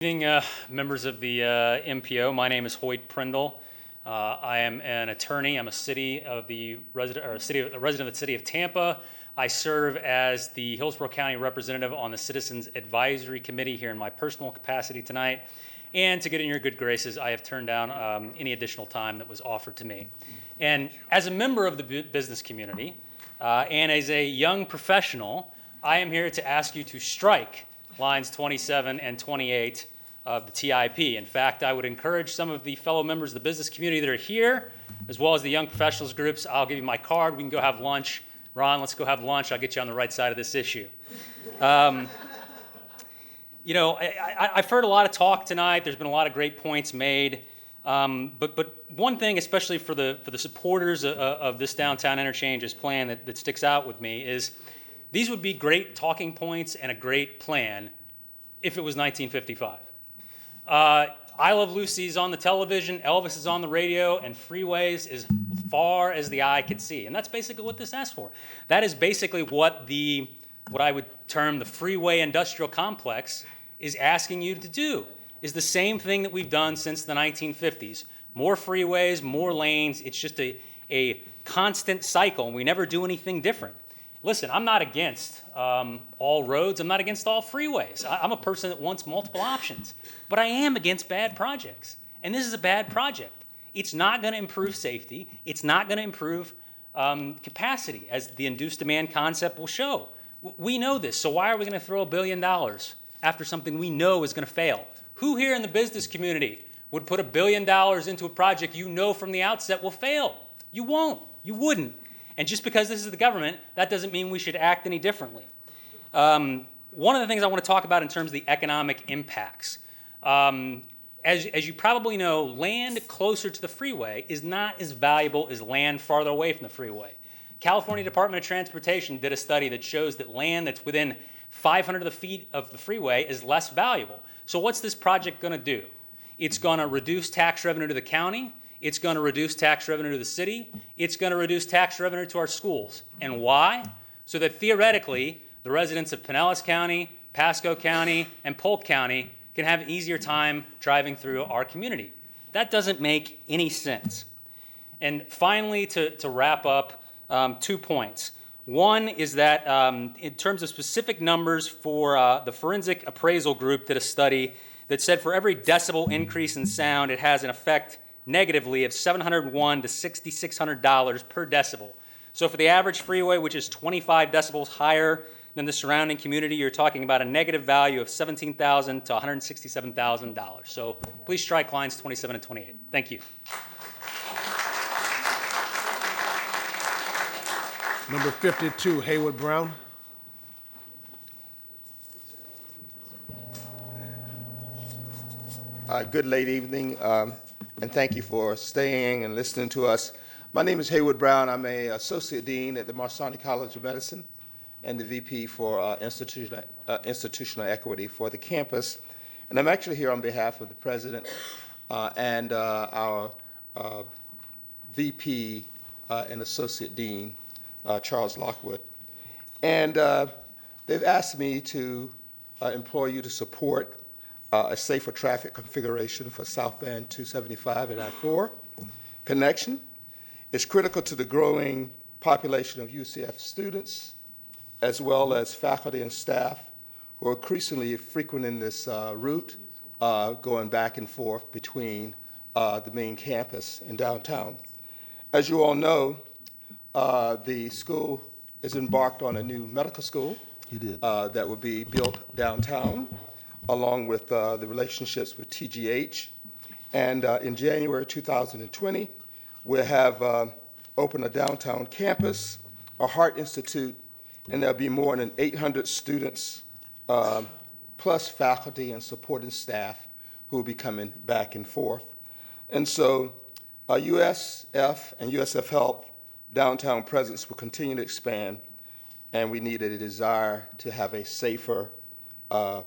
Good evening, members of the MPO. My name is Hoyt Prindle. I am an attorney. I'm a resident of the city of Tampa. I serve as the Hillsborough County representative on the Citizens Advisory Committee here in my personal capacity tonight. And to get in your good graces, I have turned down any additional time that was offered to me. And as a member of the business community and as a young professional, I am here to ask you to strike lines 27 and 28 of the TIP. In fact, I would encourage some of the fellow members of the business community that are here, as well as the young professionals groups. I'll give you my card. We can go have lunch. Ron, let's go have lunch. I'll get you on the right side of this issue. I've heard a lot of talk tonight. There's been a lot of great points made. But one thing, especially for the supporters of this downtown interchanges plan that sticks out with me is these would be great talking points and a great plan if it was 1955. I Love Lucy is on the television, Elvis is on the radio, and freeways as far as the eye could see. And that's basically what this asks for. That is basically what I would term the freeway industrial complex is asking you to do, is the same thing that we've done since the 1950s. More freeways, more lanes. It's just a constant cycle, and we never do anything different. Listen, I'm not against all roads. I'm not against all freeways. I'm a person that wants multiple options. But I am against bad projects. And this is a bad project. It's not going to improve safety. It's not going to improve capacity, as the induced demand concept will show. We know this. So why are we going to throw $1 billion after something we know is going to fail? Who here in the business community would put $1 billion into a project you know from the outset will fail? You won't. You wouldn't. And just because this is the government, that doesn't mean we should act any differently. One of the things I want to talk about in terms of the economic impacts, as you probably know, land closer to the freeway is not as valuable as land farther away from the freeway. California Department of Transportation did a study that shows that land that's within 500 feet of the freeway is less valuable. So what's this project going to do? It's going to reduce tax revenue to the county. It's going to reduce tax revenue to the city. It's going to reduce tax revenue to our schools. And why? So that theoretically, the residents of Pinellas County, Pasco County, and Polk County can have an easier time driving through our community. That doesn't make any sense. And finally, to wrap up, 2 points. One is that in terms of specific numbers for the Forensic Appraisal Group did a study that said for every decibel increase in sound, it has an effect negatively of $701 to $6,600 per decibel. So for the average freeway, which is 25 decibels higher than the surrounding community, you're talking about a negative value of $17,000 to $167,000. So please strike lines 27 and 28. Thank you. Number 52, Haywood Brown. Good late evening, and thank you for staying and listening to us. My name is Haywood Brown. I'm an Associate Dean at the Marsani College of Medicine and the VP for Institutional Equity for the campus. And I'm actually here on behalf of the President and our VP and Associate Dean, Charles Lockwood. And they've asked me to implore you to support a safer traffic configuration for southbound 275 and I-4 connection. It's critical to the growing population of UCF students, as well as faculty and staff who are increasingly frequenting this route, going back and forth between the main campus and downtown. As you all know, the school is embarked on a new medical school that will be built downtown, along with the relationships with TGH. And in January 2020, we'll have opened a downtown campus, a Heart Institute, and there'll be more than 800 students, plus faculty and supporting staff who will be coming back and forth. And so USF and USF Health downtown presence will continue to expand, and we need a desire to have a safer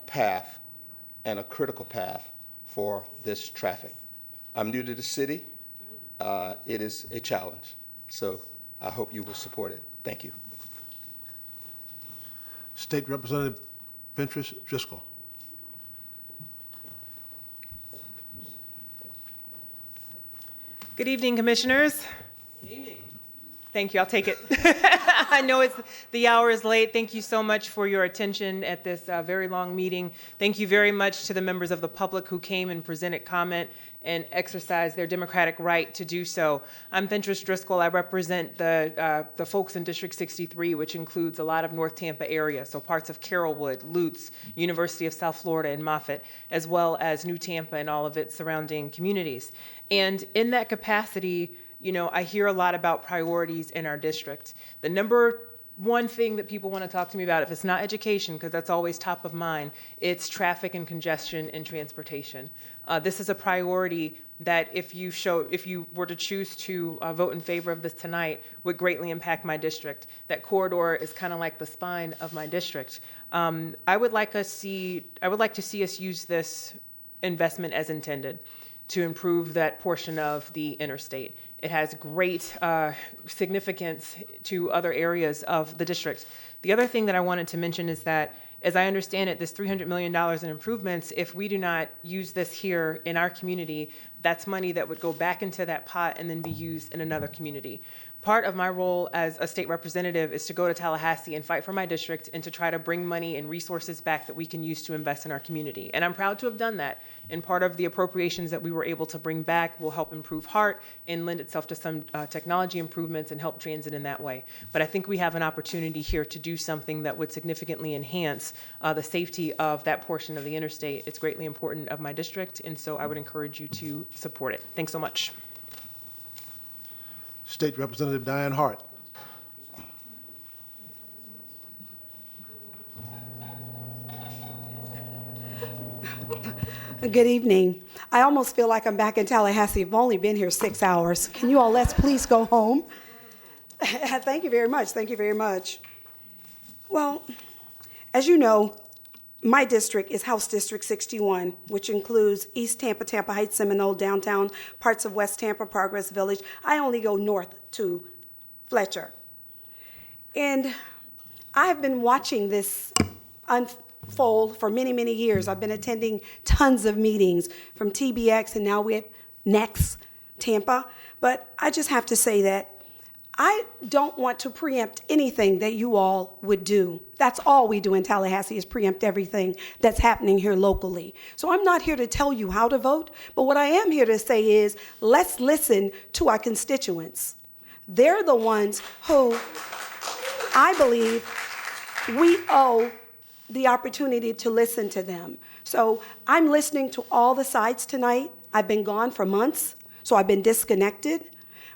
path and a critical path for this traffic. I'm new to the city. It is a challenge. So I hope you will support it. Thank you. State Representative Ventress Driscoll. Good evening, Commissioners. Good evening. Thank you, I'll take it. I know the hour is late. Thank you so much for your attention at this very long meeting. Thank you very much to the members of the public who came and presented comment and exercised their democratic right to do so. I'm Fentress Driscoll. I represent the folks in District 63, which includes a lot of North Tampa area, so parts of Carrollwood, Lutz, University of South Florida, and Moffett, as well as New Tampa and all of its surrounding communities. And in that capacity, you know, I hear a lot about priorities in our district. The number one thing that people want to talk to me about, if it's not education, because that's always top of mind, it's traffic and congestion and transportation. This is a priority that if you were to choose to vote in favor of this tonight, would greatly impact my district. That corridor is kind of like the spine of my district. I would like to see us use this investment as intended to improve that portion of the interstate. It has great significance to other areas of the district. The other thing that I wanted to mention is that, as I understand it, this $300 million in improvements, if we do not use this here in our community, that's money that would go back into that pot and then be used in another community. Part of my role as a state representative is to go to Tallahassee and fight for my district and to try to bring money and resources back that we can use to invest in our community. And I'm proud to have done that. And part of the appropriations that we were able to bring back will help improve HART and lend itself to some technology improvements and help transit in that way. But I think we have an opportunity here to do something that would significantly enhance the safety of that portion of the interstate. It's greatly important of my district, and so I would encourage you to support it. Thanks so much. State Representative Diane Hart. Good evening. I almost feel like I'm back in Tallahassee. I've only been here 6 hours. Can you all let's please go home? Thank you very much. Thank you very much. Well, as you know, my district is House District 61, which includes East Tampa, Tampa Heights, Seminole, downtown, parts of West Tampa, Progress Village. I only go north to Fletcher. And I've been watching this unfold for many, many years. I've been attending tons of meetings from TBX, and now we're at Next Tampa. But I just have to say that I don't want to preempt anything that you all would do. That's all we do in Tallahassee is preempt everything that's happening here locally. So I'm not here to tell you how to vote, but what I am here to say is let's listen to our constituents. They're the ones who I believe we owe the opportunity to listen to them. So I'm listening to all the sides tonight. I've been gone for months, so I've been disconnected.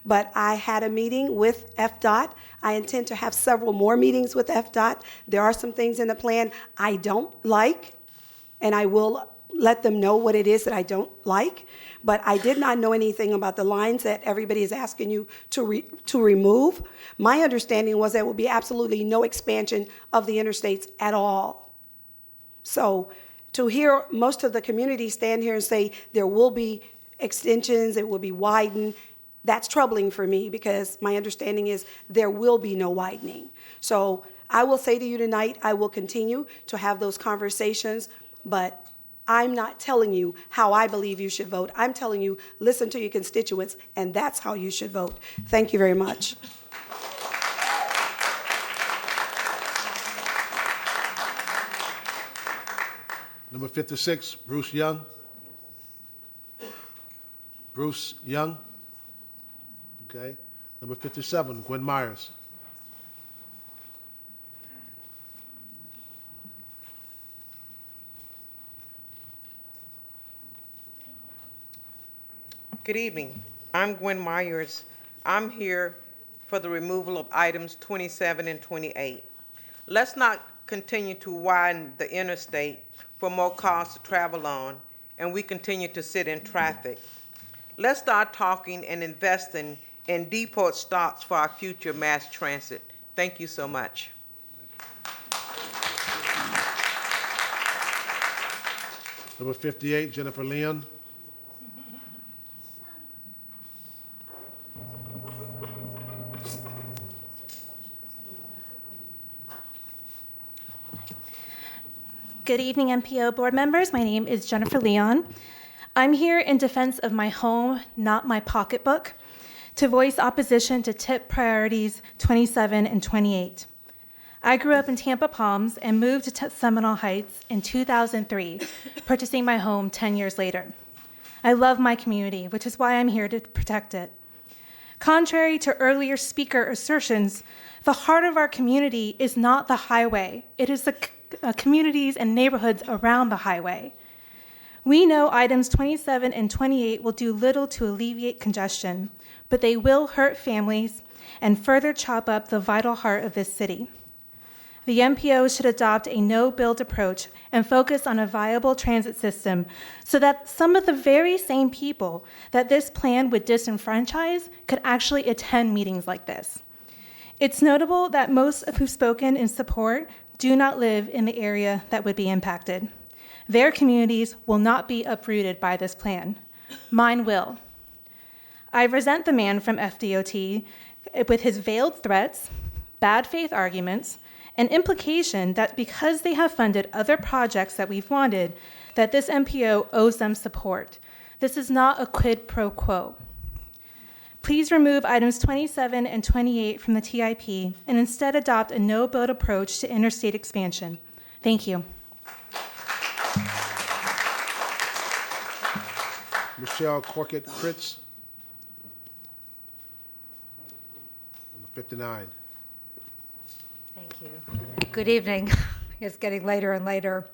But I had a meeting with FDOT. I intend to have several more meetings with FDOT. There are some things in the plan I don't like, and I will let them know what it is that I don't like. But I did not know anything about the lines that everybody is asking you to remove. My understanding was there would be absolutely no expansion of the interstates at all. So to hear most of the community stand here and say there will be extensions, it will be widened, that's troubling for me because my understanding is there will be no widening. So I will say to you tonight, I will continue to have those conversations, but I'm not telling you how I believe you should vote. I'm telling you, listen to your constituents, and that's how you should vote. Thank you very much. Number 56, Bruce Young. Bruce Young. Okay. Number 57, Gwen Myers. Good evening. I'm Gwen Myers. I'm here for the removal of items 27 and 28. Let's not continue to widen the interstate for more cars to travel on, and we continue to sit in traffic. Let's start talking and investing in depot stops for our future mass transit. Thank you so much. Number 58, Jennifer Leon. Good evening, MPO board members. My name is Jennifer Leon. I'm here in defense of my home, not my pocketbook. to voice opposition to TIP priorities 27 and 28. I grew up in Tampa Palms and moved to Seminole Heights in 2003, purchasing my home 10 years later. I love my community, which is why I'm here to protect it. Contrary to earlier speaker assertions, the heart of our community is not the highway. It is the communities and neighborhoods around the highway. We know items 27 and 28 will do little to alleviate congestion, but they will hurt families and further chop up the vital heart of this city. The MPO should adopt a no-build approach and focus on a viable transit system so that some of the very same people that this plan would disenfranchise could actually attend meetings like this. It's notable that most who've spoken in support do not live in the area that would be impacted. Their communities will not be uprooted by this plan. Mine will. I resent the man from FDOT with his veiled threats, bad faith arguments, an implication that because they have funded other projects that we've wanted, that this MPO owes them support. This is not a quid pro quo. Please remove items 27 and 28 from the TIP and instead adopt a no-build approach to interstate expansion. Thank you. Michelle Corkett-Fritz. Number 59. Thank you. Good evening. It's getting later and later.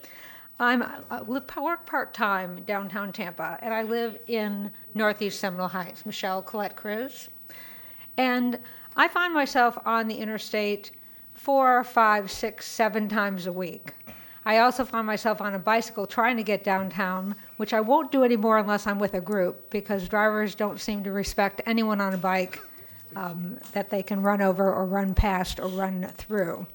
I work part-time downtown Tampa, and I live in Northeast Seminole Heights, Michelle Colette Cruz. And I find myself on the interstate 4, 5, 6, 7 times a week. I also find myself on a bicycle trying to get downtown, which I won't do anymore unless I'm with a group, because drivers don't seem to respect anyone on a bike that they can run over or run past or run through.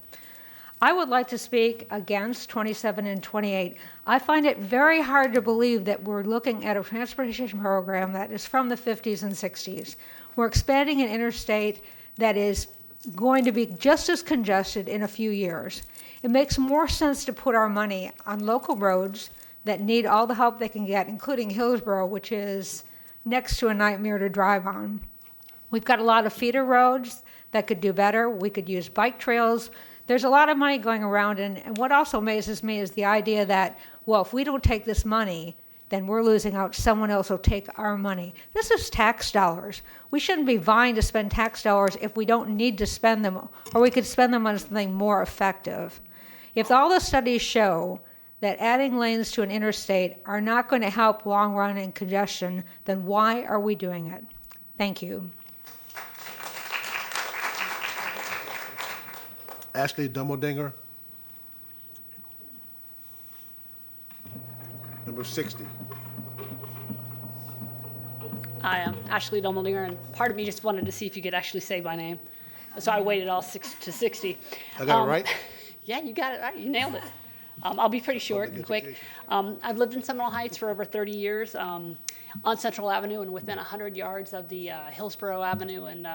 I would like to speak against 27 and 28. I find it very hard to believe that we're looking at a transportation program that is from the 50s and 60s. We're expanding an interstate that is going to be just as congested in a few years. It makes more sense to put our money on local roads that need all the help they can get, including Hillsborough, which is next to a nightmare to drive on. We've got a lot of feeder roads that could do better. We could use bike trails. There's a lot of money going around, and what also amazes me is the idea that, well, if we don't take this money, then we're losing out. Someone else will take our money. This is tax dollars. We shouldn't be vying to spend tax dollars if we don't need to spend them, or we could spend them on something more effective. If all the studies show that adding lanes to an interstate are not going to help long run and congestion, then why are we doing it? Thank you. Ashley Dummeldinger. Number 60. Hi, I'm Ashley Dummeldinger, and part of me just wanted to see if you could actually say my name. So I waited all 6 to 60. I got it right? Yeah, you got it right. You nailed it. I'll be pretty short and quick. I've lived in Seminole Heights for over 30 years on Central Avenue and within 100 yards of the Hillsborough Avenue and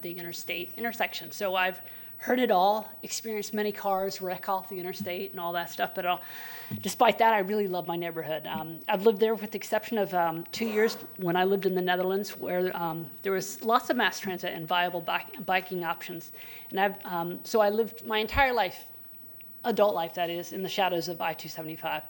the interstate intersection. So I've heard it all, experienced many cars wreck off the interstate and all that stuff, but despite that, I really love my neighborhood. I've lived there with the exception of 2 years when I lived in the Netherlands, where there was lots of mass transit and viable biking options. And so I lived my entire life, adult life that is, in the shadows of I-275.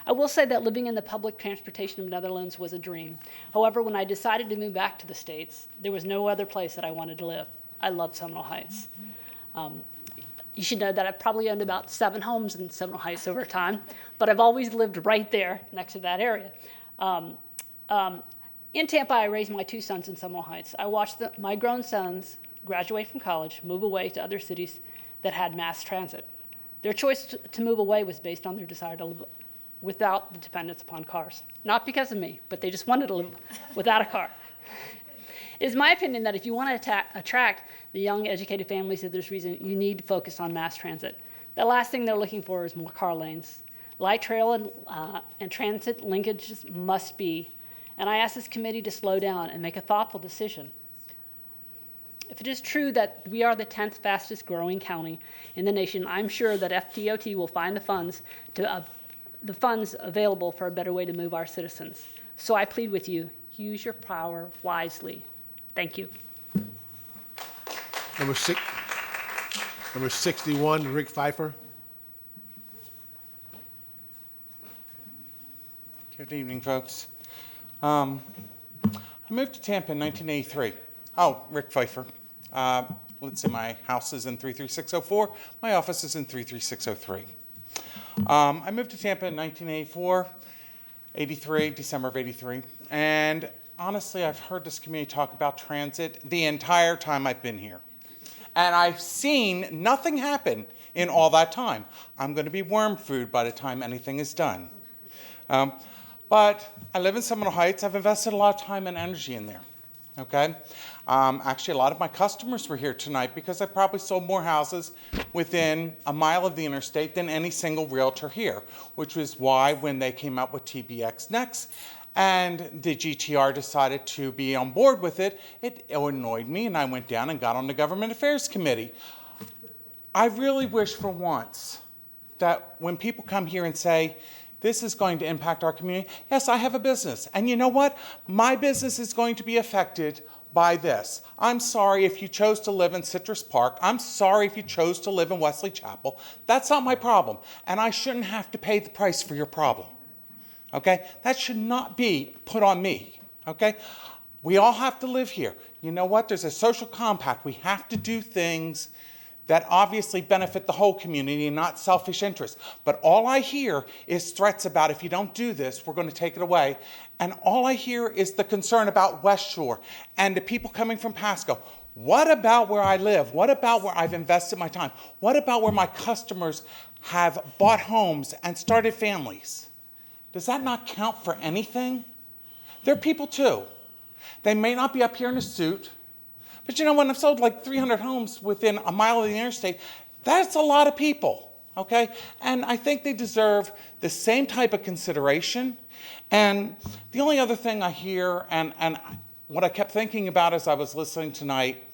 I will say that living in the public transportation of the Netherlands was a dream. However, when I decided to move back to the States, there was no other place that I wanted to live. I love Seminole Heights. You should know that I've probably owned about 7 homes in Seminole Heights over time, but I've always lived right there next to that area. In Tampa, I raised my 2 sons in Seminole Heights. I watched my grown sons graduate from college, move away to other cities that had mass transit. Their choice to move away was based on their desire to live without the dependence upon cars. Not because of me, but they just wanted to live without a car. It is my opinion that if you want to attract the young, educated families of this region, you need to focus on mass transit. The last thing they're looking for is more car lanes. Light trail and transit linkages must be, and I ask this committee to slow down and make a thoughtful decision. If it is true that we are the 10th fastest growing county in the nation, I'm sure that FDOT will find the funds available for a better way to move our citizens. So I plead with you, use your power wisely. Thank you. Number 61, Rick Pfeiffer. Good evening, folks. I moved to Tampa in 1983. Oh, Rick Pfeiffer. Let's see, my house is in 33604. My office is in 33603. I moved to Tampa in 1984, 83, December of 83. And honestly, I've heard this community talk about transit the entire time I've been here. And I've seen nothing happen in all that time. I'm going to be worm food by the time anything is done. But I live in Seminole Heights. I've invested a lot of time and energy in there, okay? Actually, a lot of my customers were here tonight because I probably sold more houses within a mile of the interstate than any single realtor here, which was why when they came out with TBX Next and the GTR decided to be on board with it, it annoyed me, and I went down and got on the Government Affairs Committee. I really wish for once that when people come here and say, this is going to impact our community. Yes, I have a business. And you know what? My business is going to be affected by this. I'm sorry if you chose to live in Citrus Park. I'm sorry if you chose to live in Wesley Chapel. That's not my problem. And I shouldn't have to pay the price for your problem. Okay? That should not be put on me. Okay? We all have to live here. You know what? There's a social compact. We have to do things that obviously benefit the whole community and not selfish interests. But all I hear is threats about if you don't do this, we're going to take it away. And all I hear is the concern about West Shore and the people coming from Pasco. What about where I live? What about where I've invested my time? What about where my customers have bought homes and started families? Does that not count for anything? They're people too. They may not be up here in a suit, but you know, when I've sold like 300 homes within a mile of the interstate, that's a lot of people, okay? And I think they deserve the same type of consideration. And the only other thing I hear, and what I kept thinking about as I was listening tonight,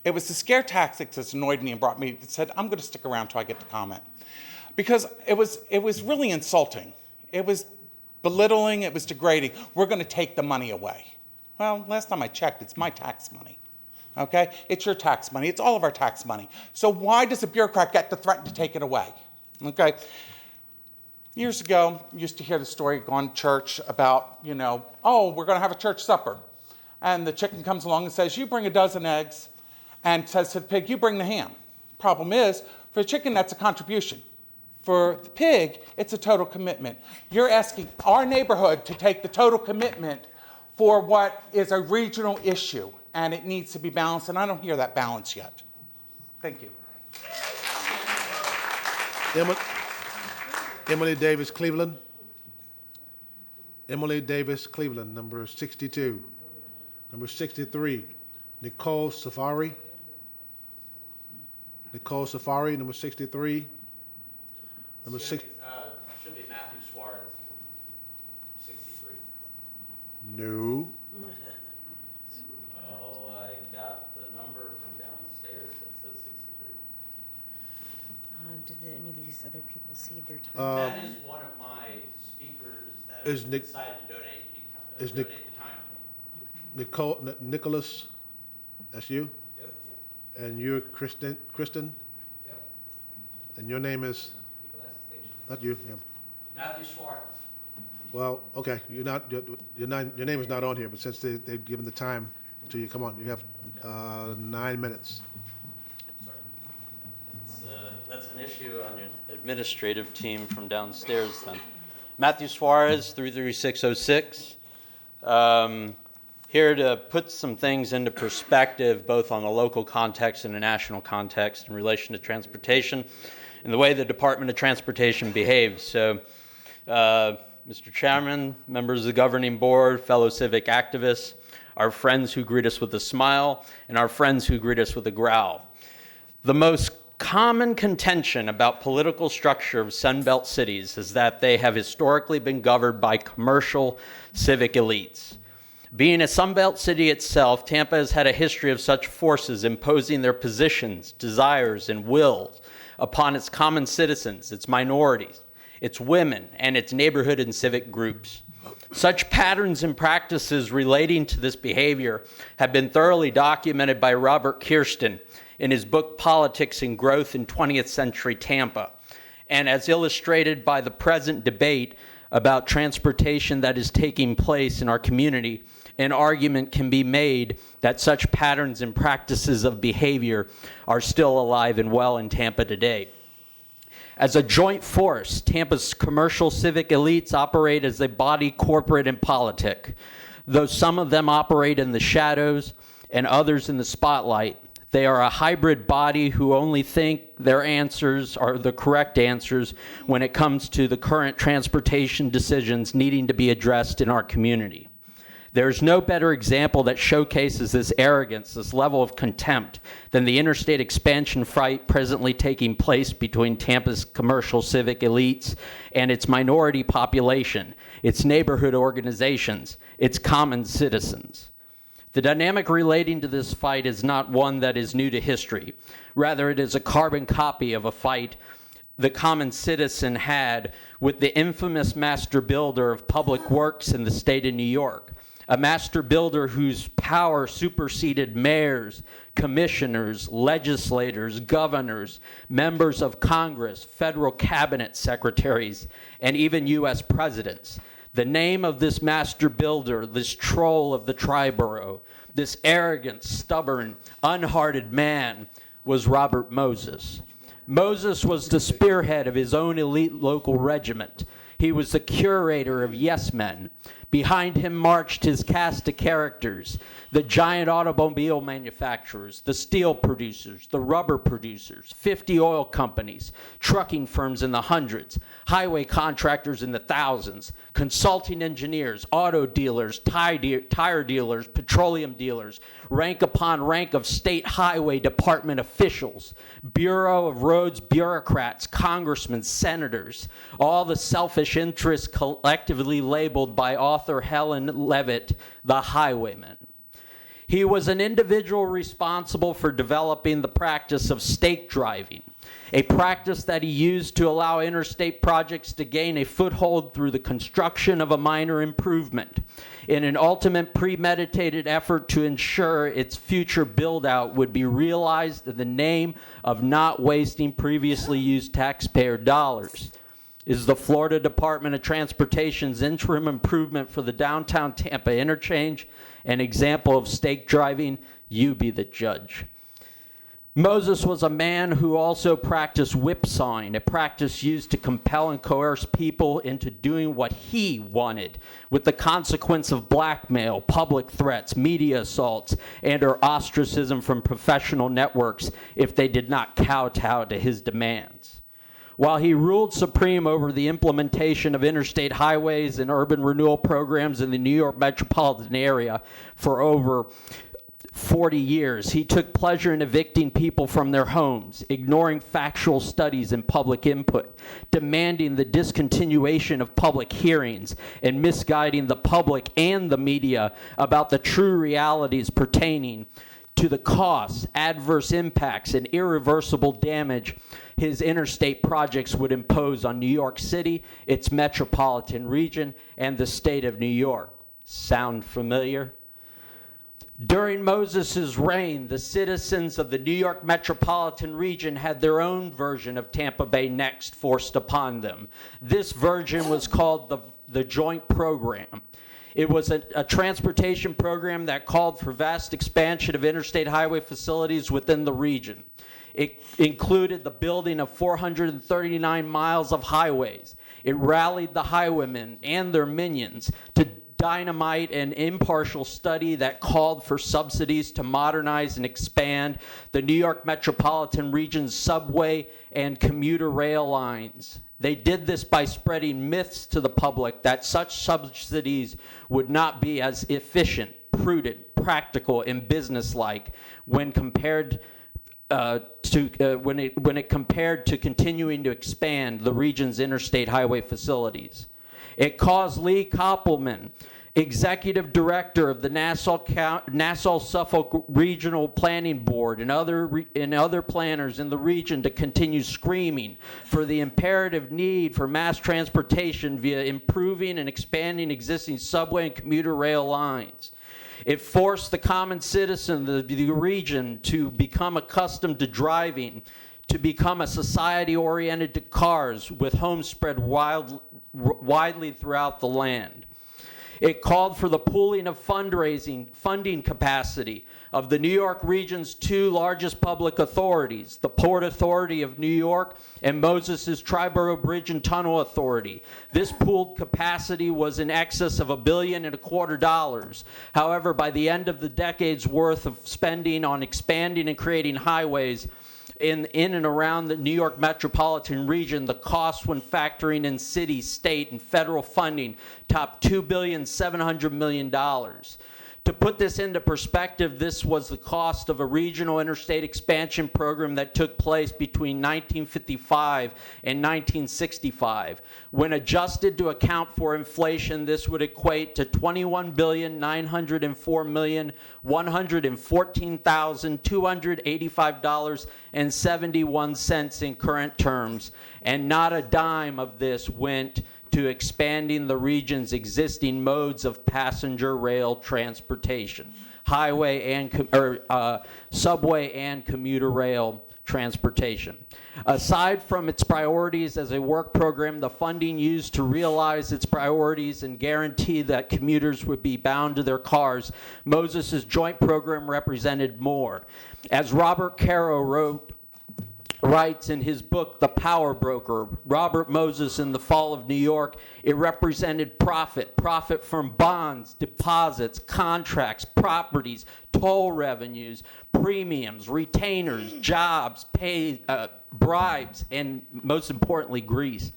it was the scare tactics that annoyed me and brought me, that said, I'm gonna stick around till I get to comment. Because it was really insulting. It was belittling, it was degrading. We're gonna take the money away. Well, last time I checked, it's my tax money. Okay? It's your tax money. It's all of our tax money. So why does a bureaucrat get to threaten to take it away? Okay? Years ago, I used to hear the story going to church about, you know, oh, we're going to have a church supper. And the chicken comes along and says, you bring a dozen eggs, and says to the pig, you bring the ham. Problem is, for the chicken, that's a contribution. For the pig, it's a total commitment. You're asking our neighborhood to take the total commitment for what is a regional issue. And it needs to be balanced, and I don't hear that balance yet. Thank you. Emily Davis Cleveland. Emily Davis Cleveland, number 62. Number 63, Nicole Safari. Nicole Safari, number 63. Number six. Should be Matthew Suarez, 63. No. Did any of these other people cede their time? That is one of my speakers that decided to donate the time. Nicholas, that's you? Yep. And you're Kristen? Yep. And your name is? Not you, him. Matthew Suarez. Well, okay, your name is not on here, but since they've given the time to you, come on, you have 9 minutes. That's an issue on your administrative team from downstairs then. Matthew Suarez, 33606. Here to put some things into perspective, both on a local context and a national context in relation to transportation and the way the Department of Transportation behaves. So, Mr. Chairman, members of the governing board, fellow civic activists, our friends who greet us with a smile, and our friends who greet us with a growl. The most common contention about political structure of Sunbelt cities is that they have historically been governed by commercial civic elites. Being a Sunbelt city itself, Tampa has had a history of such forces imposing their positions, desires, and wills upon its common citizens, its minorities, its women, and its neighborhood and civic groups. Such patterns and practices relating to this behavior have been thoroughly documented by Robert Kirsten in his book Politics and Growth in 20th Century Tampa, and as illustrated by the present debate about transportation that is taking place in our community, an argument can be made that such patterns and practices of behavior are still alive and well in Tampa today. As a joint force, Tampa's commercial civic elites operate as a body corporate and politic. Though some of them operate in the shadows and others in the spotlight, they are a hybrid body who only think their answers are the correct answers when it comes to the current transportation decisions needing to be addressed in our community. There's no better example that showcases this arrogance, this level of contempt, than the interstate expansion fight presently taking place between Tampa's commercial civic elites and its minority population, its neighborhood organizations, its common citizens. The dynamic relating to this fight is not one that is new to history. Rather, it is a carbon copy of a fight the common citizen had with the infamous master builder of public works in the state of New York, a master builder whose power superseded mayors, commissioners, legislators, governors, members of Congress, federal cabinet secretaries, and even U.S. presidents. The name of this master builder, this troll of the Triborough, this arrogant, stubborn, unhearted man was Robert Moses. Moses was the spearhead of his own elite local regiment. He was the curator of yes men. Behind him marched his cast of characters, the giant automobile manufacturers, the steel producers, the rubber producers, 50 oil companies, trucking firms in the hundreds, highway contractors in the thousands, consulting engineers, auto dealers, tire dealers, petroleum dealers, rank upon rank of state highway department officials, Bureau of Roads bureaucrats, congressmen, senators, all the selfish interests collectively labeled by author Helen Levitt, the highwayman. He was an individual responsible for developing the practice of stake driving, a practice that he used to allow interstate projects to gain a foothold through the construction of a minor improvement in an ultimate premeditated effort to ensure its future build-out would be realized in the name of not wasting previously used taxpayer dollars. Is the Florida Department of Transportation's interim improvement for the downtown Tampa interchange an example of stake driving? You be the judge. Moses was a man who also practiced whipsawing, a practice used to compel and coerce people into doing what he wanted, with the consequence of blackmail, public threats, media assaults, and/or ostracism from professional networks if they did not kowtow to his demands. While he ruled supreme over the implementation of interstate highways and urban renewal programs in the New York metropolitan area for over 40 years, he took pleasure in evicting people from their homes, ignoring factual studies and public input, demanding the discontinuation of public hearings, and misguiding the public and the media about the true realities pertaining to the costs, adverse impacts, and irreversible damage his interstate projects would impose on New York City, its metropolitan region, and the state of New York. Sound familiar? During Moses' reign, the citizens of the New York metropolitan region had their own version of Tampa Bay Next forced upon them. This version was called the Joint Program. It was a transportation program that called for vast expansion of interstate highway facilities within the region. It included the building of 439 miles of highways. It rallied the highwaymen and their minions to dynamite an impartial study that called for subsidies to modernize and expand the New York metropolitan region's subway and commuter rail lines. They did this by spreading myths to the public that such subsidies would not be as efficient, prudent, practical, and businesslike when compared when it compared to continuing to expand the region's interstate highway facilities. It caused Lee Koppelman, executive director of the Nassau-Suffolk Regional Planning Board and other planners in the region to continue screaming for the imperative need for mass transportation via improving and expanding existing subway and commuter rail lines. It forced the common citizen of the region to become accustomed to driving, to become a society oriented to cars, with homes spread widely throughout the land. It called for the pooling of funding capacity of the New York region's two largest public authorities, the Port Authority of New York and Moses' Triborough Bridge and Tunnel Authority. This pooled capacity was in excess of $1.25 billion. However, by the end of the decade's worth of spending on expanding and creating highways in and around the New York metropolitan region, the cost when factoring in city, state, and federal funding topped $2.7 billion. To put this into perspective, this was the cost of a regional interstate expansion program that took place between 1955 and 1965. When adjusted to account for inflation, this would equate to $21,904,114,285.71 in current terms, and not a dime of this went to expanding the region's existing modes of passenger rail transportation, highway and subway and commuter rail transportation. Aside from its priorities as a work program, the funding used to realize its priorities and guarantee that commuters would be bound to their cars, Moses' joint program represented more. As Robert Caro writes in his book, The Power Broker, Robert Moses in the Fall of New York, it represented profit from bonds, deposits, contracts, properties, toll revenues, premiums, retainers, jobs, pay, bribes, and most importantly, grease.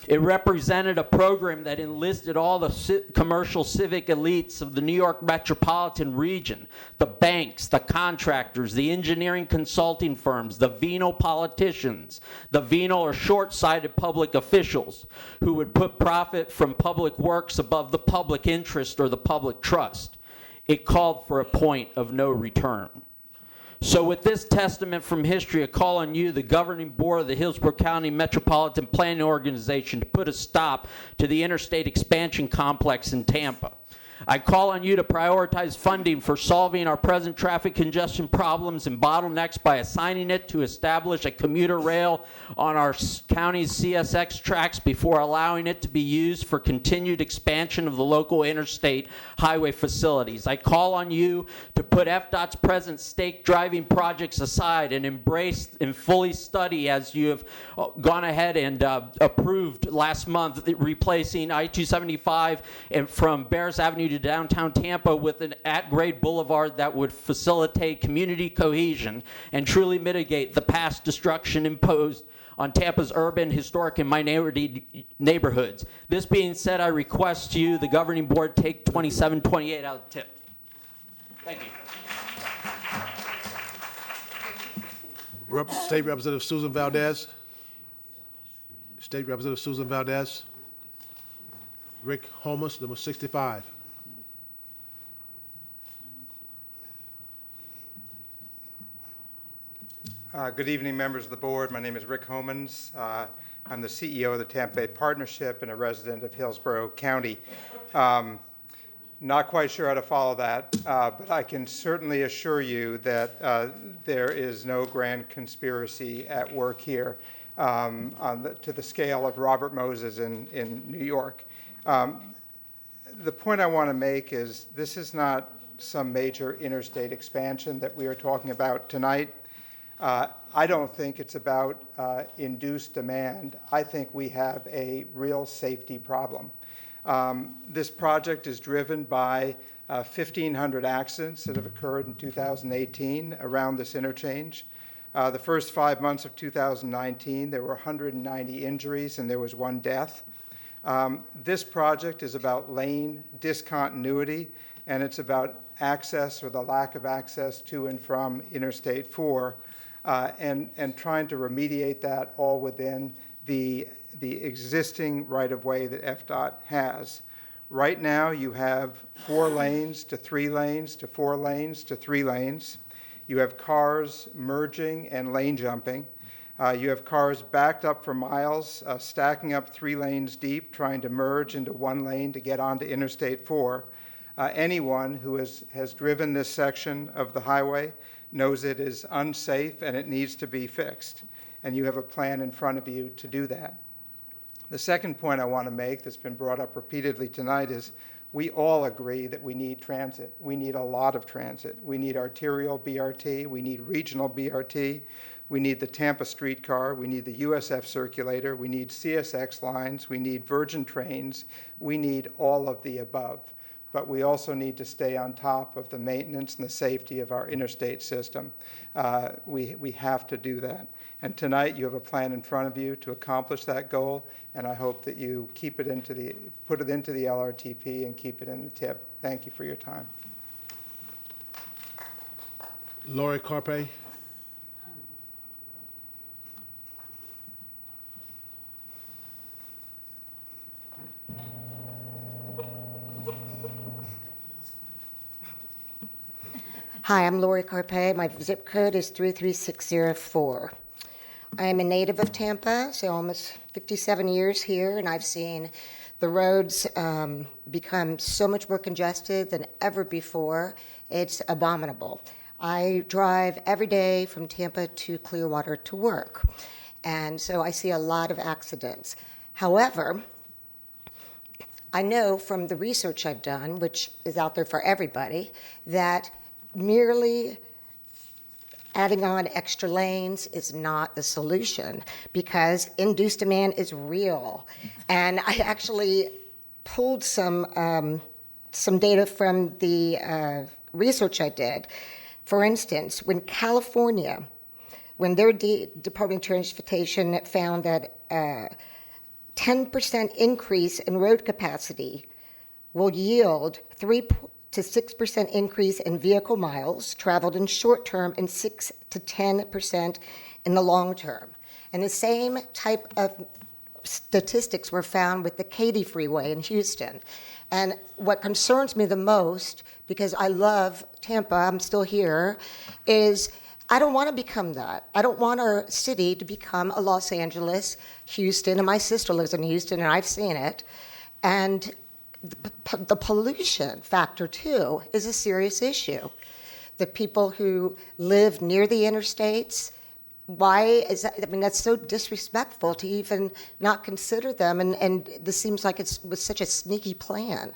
It represented a program that enlisted all the commercial civic elites of the New York metropolitan region, the banks, the contractors, the engineering consulting firms, the venal politicians, the venal or short-sighted public officials who would put profit from public works above the public interest or the public trust. It called for a point of no return. So with this testament from history, I call on you, the governing board of the Hillsborough County Metropolitan Planning Organization, to put a stop to the interstate expansion complex in Tampa. I call on you to prioritize funding for solving our present traffic congestion problems and bottlenecks by assigning it to establish a commuter rail on our county's CSX tracks before allowing it to be used for continued expansion of the local interstate highway facilities. I call on you to put FDOT's present stake driving projects aside and embrace and fully study, as you have gone ahead and approved last month, replacing I-275 and from Bears Avenue to downtown Tampa with an at-grade boulevard that would facilitate community cohesion and truly mitigate the past destruction imposed on Tampa's urban, historic, and minority neighborhoods. This being said, I request you, the governing board, take 2728 out of the tip. Thank you. State Representative Susan Valdez. State Representative Susan Valdez. Rick Holmes, number 65. Good evening, members of the board. My name is Rick Homans. I'm the CEO of the Tampa Bay Partnership and a resident of Hillsborough County. Not quite sure how to follow that, but I can certainly assure you that there is no grand conspiracy at work here to the scale of Robert Moses in New York. The point I want to make is this is not some major interstate expansion that we are talking about tonight. I don't think it's about induced demand. I think we have a real safety problem. This project is driven by 1,500 accidents that have occurred in 2018 around this interchange. The first 5 months of 2019, there were 190 injuries and there was 1 death. This project is about lane discontinuity, and it's about access or the lack of access to and from Interstate 4. And trying to remediate that all within the existing right-of-way that FDOT has. Right now, you have 4 lanes to 3 lanes to 4 lanes to 3 lanes. You have cars merging and lane jumping. You have cars backed up for miles, stacking up 3 lanes deep, trying to merge into 1 lane to get onto Interstate 4. Anyone who has driven this section of the highway knows it is unsafe and it needs to be fixed. And you have a plan in front of you to do that. The second point I want to make that's been brought up repeatedly tonight is we all agree that we need transit. We need a lot of transit. We need arterial BRT. We need regional BRT. We need the Tampa streetcar. We need the USF circulator. We need CSX lines. We need Virgin trains. We need all of the above. But we also need to stay on top of the maintenance and the safety of our interstate system. We have to do that. And tonight you have a plan in front of you to accomplish that goal, and I hope that you put it into the LRTP and keep it in the TIP. Thank you for your time. Lori Carpe. Hi, I'm Lori Carpe. My zip code is 33604. I am a native of Tampa, so almost 57 years here, and I've seen the roads become so much more congested than ever before. It's abominable. I drive every day from Tampa to Clearwater to work, and so I see a lot of accidents. However, I know from the research I've done, which is out there for everybody, that merely adding on extra lanes is not the solution, because induced demand is real. And I actually pulled some data from the research I did. For instance, when California, when their Department of Transportation found that 10% increase in road capacity will yield 3 to 6% increase in vehicle miles traveled in short term and 6 to 10% in the long term. And the same type of statistics were found with the Katy Freeway in Houston. And what concerns me the most, because I love Tampa, I'm still here, is I don't want to become that. I don't want our city to become a Los Angeles, Houston, and my sister lives in Houston, and I've seen it. And the pollution factor, too, is a serious issue. The people who live near the interstates, why is that? I mean, that's so disrespectful to even not consider them, and this seems like it was such a sneaky plan.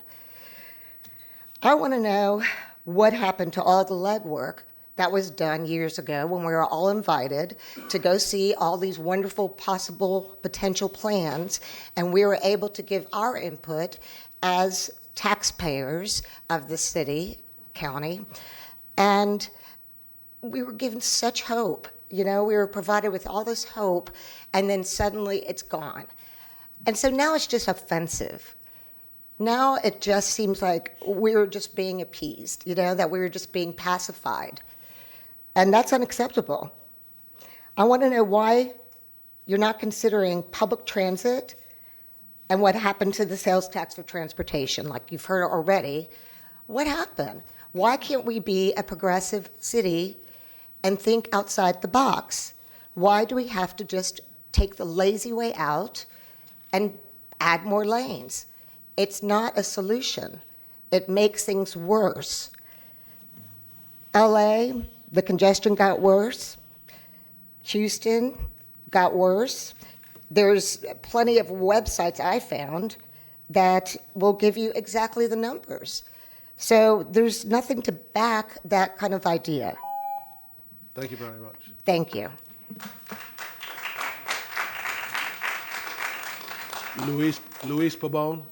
I want to know what happened to all the legwork that was done years ago when we were all invited to go see all these wonderful possible potential plans, and we were able to give our input as taxpayers of the city, county, and we were given such hope. You know, we were provided with all this hope, and then suddenly it's gone. And so now it's just offensive. Now it just seems like we were just being appeased, you know, that we were just being pacified. And that's unacceptable. I want to know why you're not considering public transit and what happened to the sales tax for transportation, like you've heard already. What happened? Why can't we be a progressive city and think outside the box? Why do we have to just take the lazy way out and add more lanes? It's not a solution. It makes things worse. LA, the congestion got worse. Houston got worse. There's plenty of websites I found that will give you exactly the numbers. So there's nothing to back that kind of idea. Thank you very much. Thank you. Luis Pabon.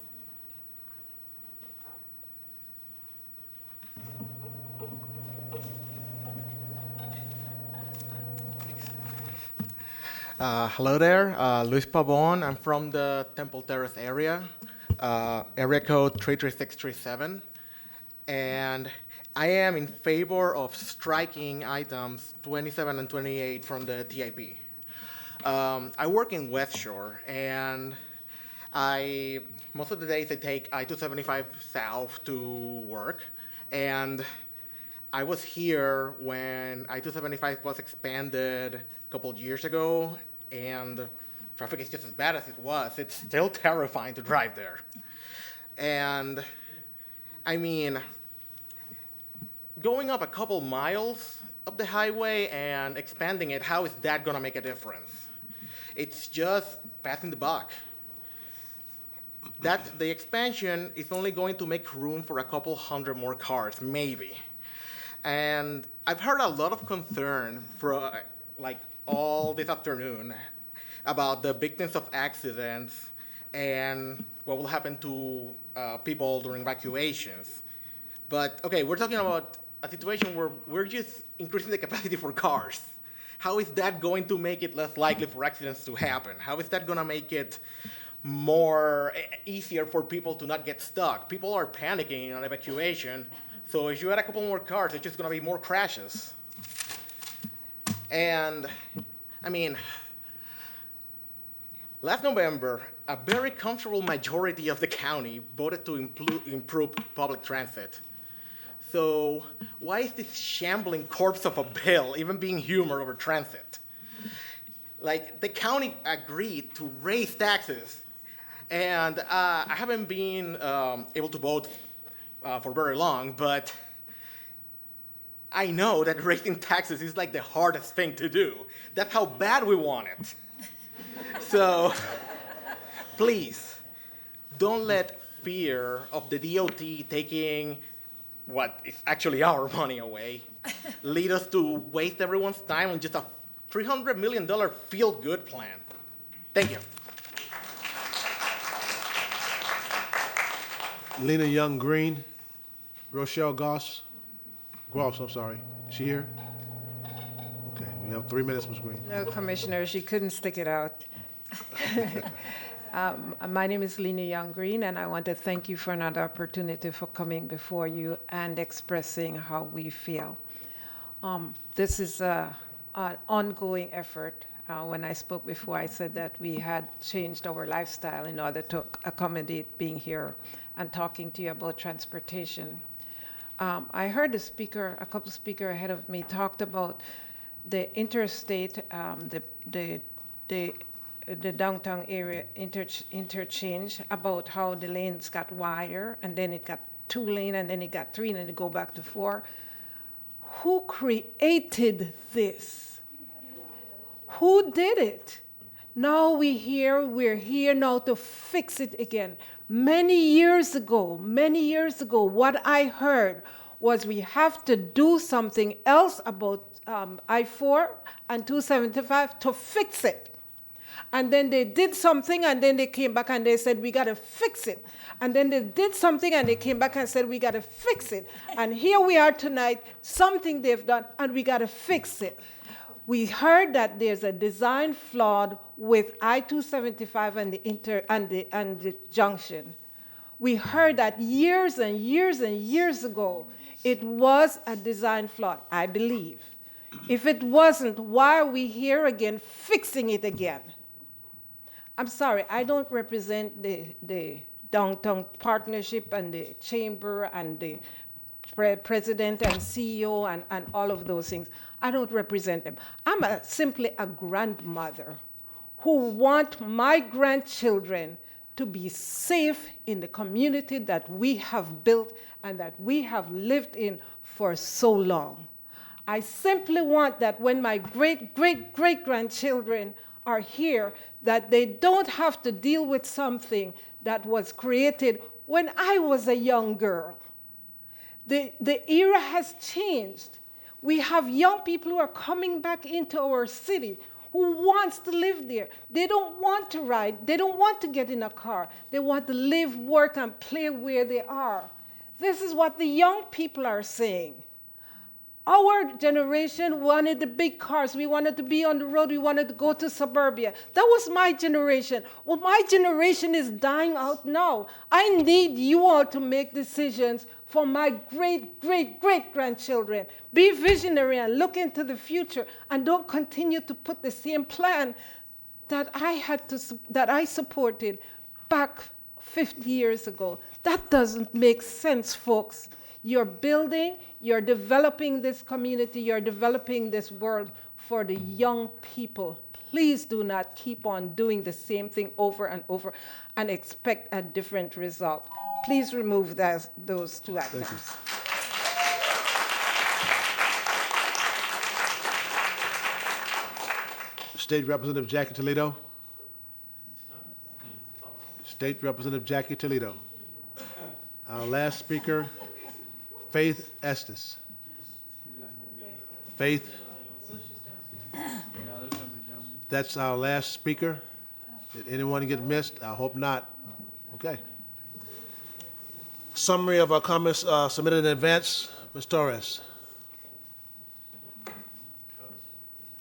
Hello there, Luis Pabon. I'm from the Temple Terrace area, area code 33637. And I am in favor of striking items 27 and 28 from the TIP. I work in West Shore, and I most of the days I take I-275 south to work, and I was here when I-275 was expanded a couple of years ago, and traffic is just as bad as it was. It's still terrifying to drive there. And I mean, going up a couple miles up the highway and expanding it, how is that gonna make a difference? It's just passing the buck. The expansion is only going to make room for a couple hundred more cars, maybe. And I've heard a lot of concern like all this afternoon about the victims of accidents and what will happen to people during evacuations. But okay, we're talking about a situation where we're just increasing the capacity for cars. How is that going to make it less likely for accidents to happen? How is that going to make it easier for people to not get stuck? People are panicking on evacuation, so if you add a couple more cars, it's just going to be more crashes. And I mean, last November, a very comfortable majority of the county voted to improve public transit. So why is this shambling corpse of a bill even being humored over transit? Like, the county agreed to raise taxes, and I haven't been able to vote for very long, but I know that raising taxes is like the hardest thing to do. That's how bad we want it. So please, don't let fear of the DOT taking what is actually our money away lead us to waste everyone's time on just a $300 million feel-good plan. Thank you. Lena Young Green, Rochelle Gross, I'm sorry. Is she here? Okay, we have 3 minutes, Ms. Green. No, Commissioner, she couldn't stick it out. My name is Lena Young Green, and I want to thank you for another opportunity for coming before you and expressing how we feel. This is an ongoing effort. When I spoke before, I said that we had changed our lifestyle in order to accommodate being here and talking to you about transportation. I heard a couple speakers ahead of me talked about the interstate, the downtown area interchange, about how the lanes got wider, and then it got 2 lanes, and then it got 3, and then it go back to 4. Who created this? Who did it? Now we're here now to fix it again. Many years ago, what I heard was we have to do something else about I-4 and 275 to fix it. And then they did something, and then they came back and they said, we got to fix it. And then they did something, and they came back and said, we got to fix it. And here we are tonight, something they've done, and we got to fix it. We heard that there's a design flaw with I-275 and the junction. We heard that years and years and years ago. It was a design flaw, I believe. If it wasn't, why are we here again fixing it again? I'm sorry, I don't represent the downtown partnership and the chamber and the president and CEO and all of those things. I don't represent them. I'm simply a grandmother who want my grandchildren to be safe in the community that we have built and that we have lived in for so long. I simply want that when my great-great-great-grandchildren are here, that they don't have to deal with something that was created when I was a young girl. The era has changed. We have young people who are coming back into our city who wants to live there. They don't want to ride. They don't want to get in a car. They want to live, work, and play where they are. This is what the young people are saying. Our generation wanted the big cars. We wanted to be on the road. We wanted to go to suburbia. That was my generation. Well, my generation is dying out now. I need you all to make decisions for my great-great-great-grandchildren. Be visionary and look into the future, and don't continue to put the same plan that I supported back 50 years ago. That doesn't make sense, folks. You're building, you're developing this community, you're developing this world for the young people. Please do not keep on doing the same thing over and over and expect a different result. Please remove those two items. State Representative Jackie Toledo. State Representative Jackie Toledo. Our last speaker, Faith Estes. Faith. That's our last speaker. Did anyone get missed? I hope not. Okay. Summary of our comments submitted in advance. Ms. Torres.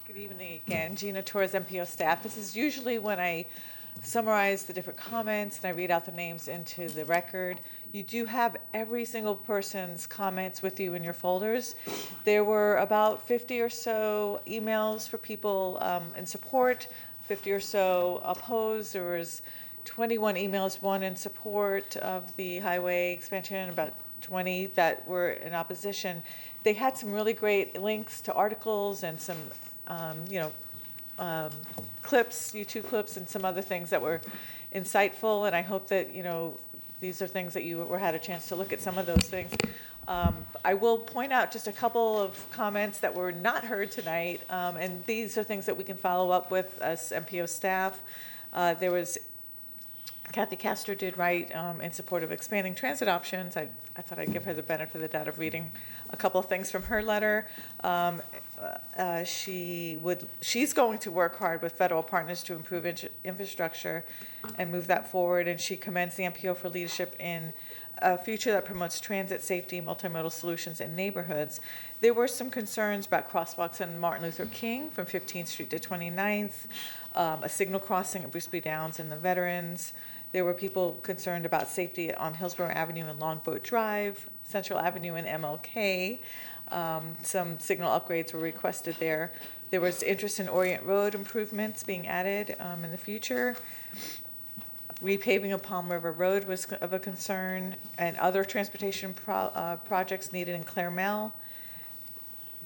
Good evening again. Gina Torres, MPO staff. This is usually when I summarize the different comments and I read out the names into the record. You do have every single person's comments with you in your folders. There were about 50 or so emails for people in support, 50 or so opposed. There was 21 emails, one in support of the highway expansion, about 20 that were in opposition. They had some really great links to articles and some clips, YouTube clips, and some other things that were insightful, and I hope that, these are things that you had a chance to look at some of those things. I will point out just a couple of comments that were not heard tonight, and these are things that we can follow up with as MPO staff. There was, Kathy Castor did write in support of expanding transit options. I thought I'd give her the benefit of the doubt of reading a couple of things from her letter. She's going to work hard with federal partners to improve infrastructure and move that forward, and she commends the MPO for leadership in a future that promotes transit safety, multimodal solutions in neighborhoods. There were some concerns about crosswalks on Martin Luther King from 15th Street to 29th, a signal crossing at Bruce B. Downs and the Veterans. There were people concerned about safety on Hillsborough Avenue and Longboat Drive, Central Avenue and MLK. Some signal upgrades were requested there. There was interest in Orient Road improvements being added in the future. Repaving of Palm River Road was of a concern, and other transportation projects needed in Claremelle.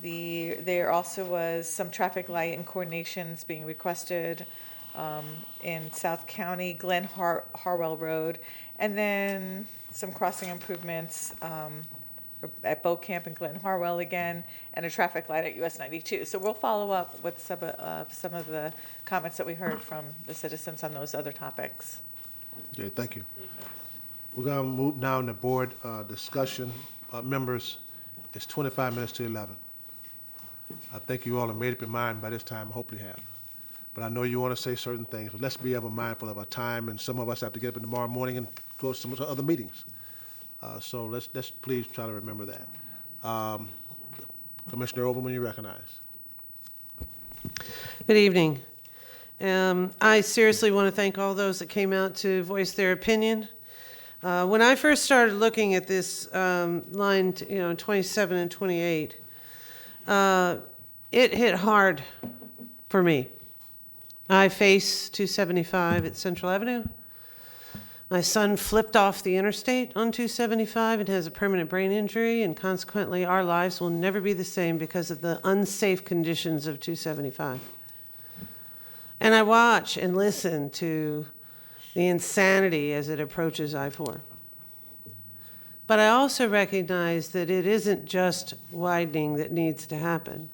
There also was some traffic light and coordinations being requested in South County, Glen Harwell Road, and then some crossing improvements at Boat Camp and Glen Harwell again, and a traffic light at US 92. So we'll follow up with some of the comments that we heard from the citizens on those other topics. Okay, thank you. We're going to move now into board discussion. Members, it's 25 minutes to 11. I think you all have made up your mind by this time, hopefully have. But I know you want to say certain things, but let's be ever mindful of our time, and some of us have to get up tomorrow morning and go to some other meetings. So let's please try to remember that. Commissioner Overman, you recognize. Good evening. I seriously want to thank all those that came out to voice their opinion. When I first started looking at this line, 27 and 28, it hit hard for me. I face 275 at Central Avenue. My son flipped off the interstate on 275 and has a permanent brain injury, and consequently our lives will never be the same because of the unsafe conditions of 275. And I watch and listen to the insanity as it approaches I-4. But I also recognize that it isn't just widening that needs to happen.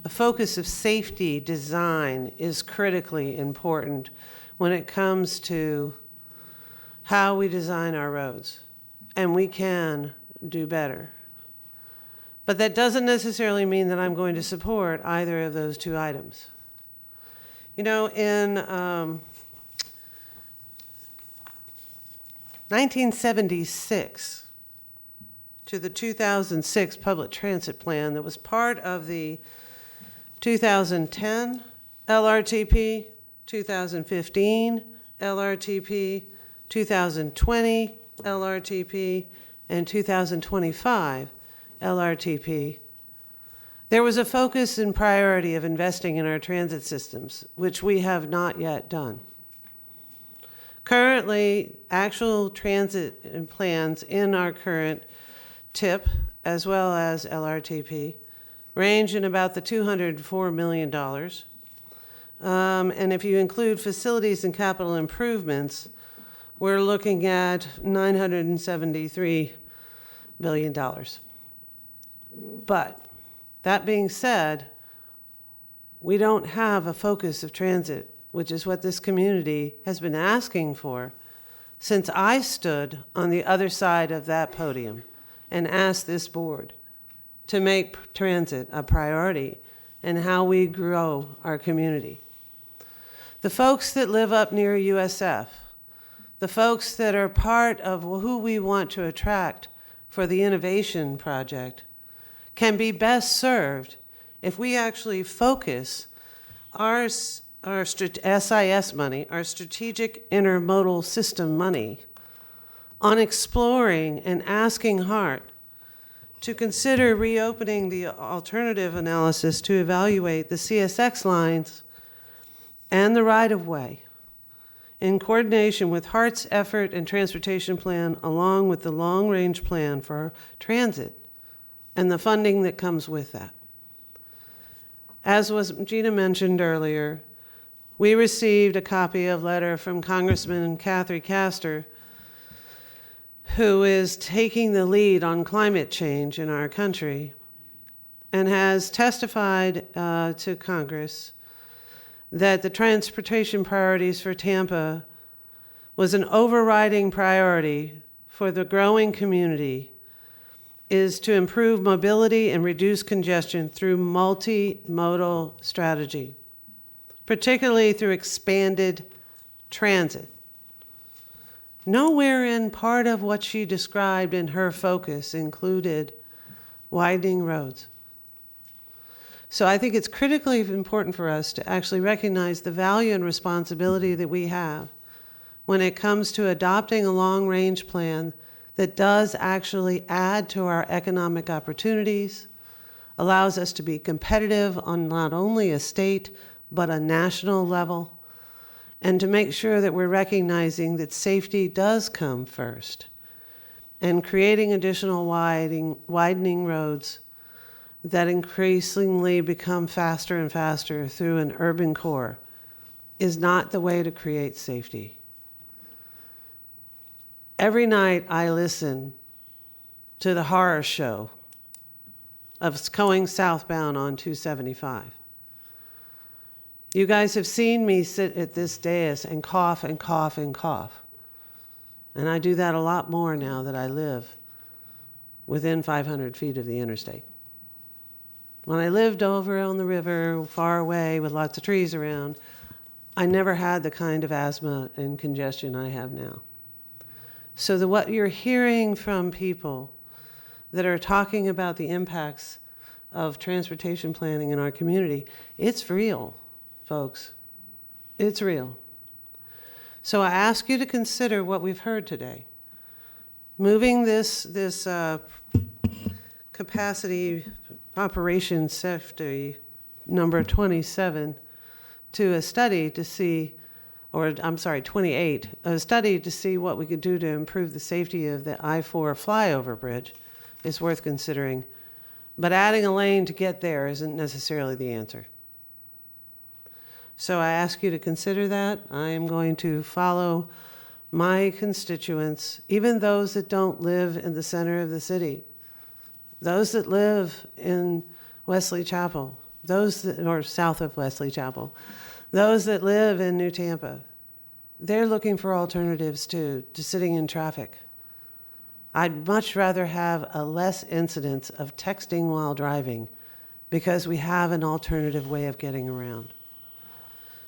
A focus of safety design is critically important when it comes to how we design our roads, and we can do better. But that doesn't necessarily mean that I'm going to support either of those two items. In 1976, to the 2006 Public Transit Plan that was part of the 2010 LRTP, 2015 LRTP, 2020 LRTP, and 2025 LRTP, there was a focus and priority of investing in our transit systems, which we have not yet done. Currently, actual transit plans in our current TIP, as well as LRTP, range in about the $204 million. And if you include facilities and capital improvements, we're looking at $973 billion. But that being said, we don't have a focus of transit, which is what this community has been asking for since I stood on the other side of that podium and asked this board to make transit a priority and how we grow our community. The folks that live up near USF, the folks that are part of who we want to attract for the innovation project, can be best served if we actually focus our SIS money, our Strategic Intermodal System money, on exploring and asking HART to consider reopening the alternative analysis to evaluate the CSX lines and the right-of-way in coordination with HART's effort and transportation plan, along with the long-range plan for transit and the funding that comes with that. As was Gina mentioned earlier, we received a copy of a letter from Congressman Cathy Castor, who is taking the lead on climate change in our country and has testified to Congress that the transportation priorities for Tampa was an overriding priority for the growing community is to improve mobility and reduce congestion through multimodal strategy, particularly through expanded transit. Nowhere in part of what she described in her focus included widening roads. So I think it's critically important for us to actually recognize the value and responsibility that we have when it comes to adopting a long-range plan that does actually add to our economic opportunities, allows us to be competitive on not only a state, but a national level, and to make sure that we're recognizing that safety does come first, and creating additional widening roads that increasingly become faster and faster through an urban core is not the way to create safety. Every night I listen to the horror show of going southbound on 275. You guys have seen me sit at this dais and cough and cough and cough. And I do that a lot more now that I live within 500 feet of the interstate. When I lived over on the river, far away with lots of trees around, I never had the kind of asthma and congestion I have now. So what you're hearing from people that are talking about the impacts of transportation planning in our community, it's real, folks. It's real. So I ask you to consider what we've heard today. Moving this capacity operations safety number 27 to a study to see, or I'm sorry, 28, a study to see what we could do to improve the safety of the I-4 flyover bridge is worth considering. But adding a lane to get there isn't necessarily the answer. So I ask you to consider that. I am going to follow my constituents, even those that don't live in the center of the city, those that live in Wesley Chapel, those that, or south of Wesley Chapel, those that live in New Tampa. They're looking for alternatives too, to sitting in traffic. I'd much rather have a less incidence of texting while driving because we have an alternative way of getting around.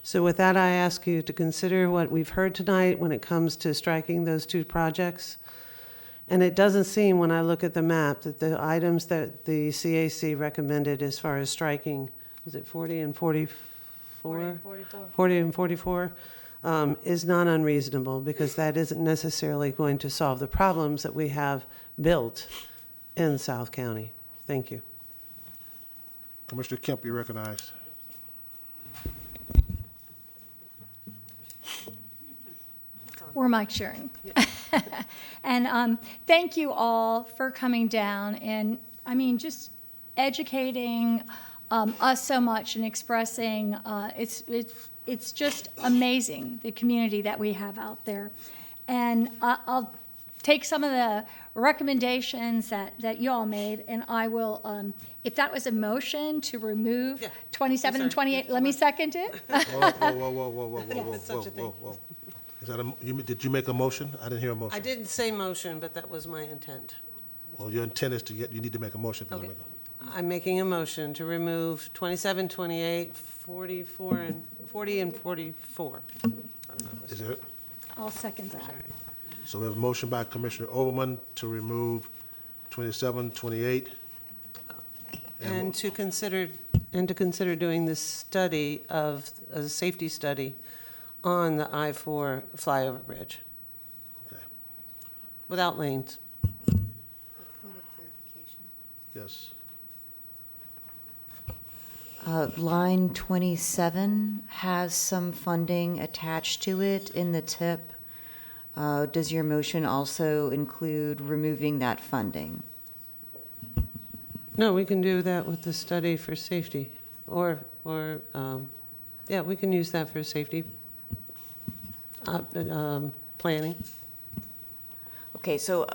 So with that, I ask you to consider what we've heard tonight when it comes to striking those two projects. And it doesn't seem, when I look at the map, that the items that the CAC recommended as far as striking, was it 40 and 44? 40 and 44. 40 and 44 is not unreasonable, because that isn't necessarily going to solve the problems that we have built in South County. Thank you. Commissioner Kemp, you recognized. We're mic sharing. And thank you all for coming down and, I mean, just educating us so much and expressing, it's just amazing, the community that we have out there. And I'll take some of the recommendations that you all made, and I will, if that was a motion to remove 27 and 28, let me second it. Whoa. Is that did you make a motion? I didn't hear a motion. I didn't say motion, but that was my intent. Well, your intent is you need to make a motion. Okay. I'm making a motion to remove 27, 28, 44, and 40 and 44. Is there? I'll second that. So we have a motion by Commissioner Overman to remove 27, 28. And to consider doing this study of, a safety study on the I-4 flyover bridge. Okay. Without lanes. Point of clarification. Yes. Line 27 has some funding attached to it in the tip. Does your motion also include removing that funding? No, we can do that with the study for safety, or yeah, we can use that for safety planning. Okay, so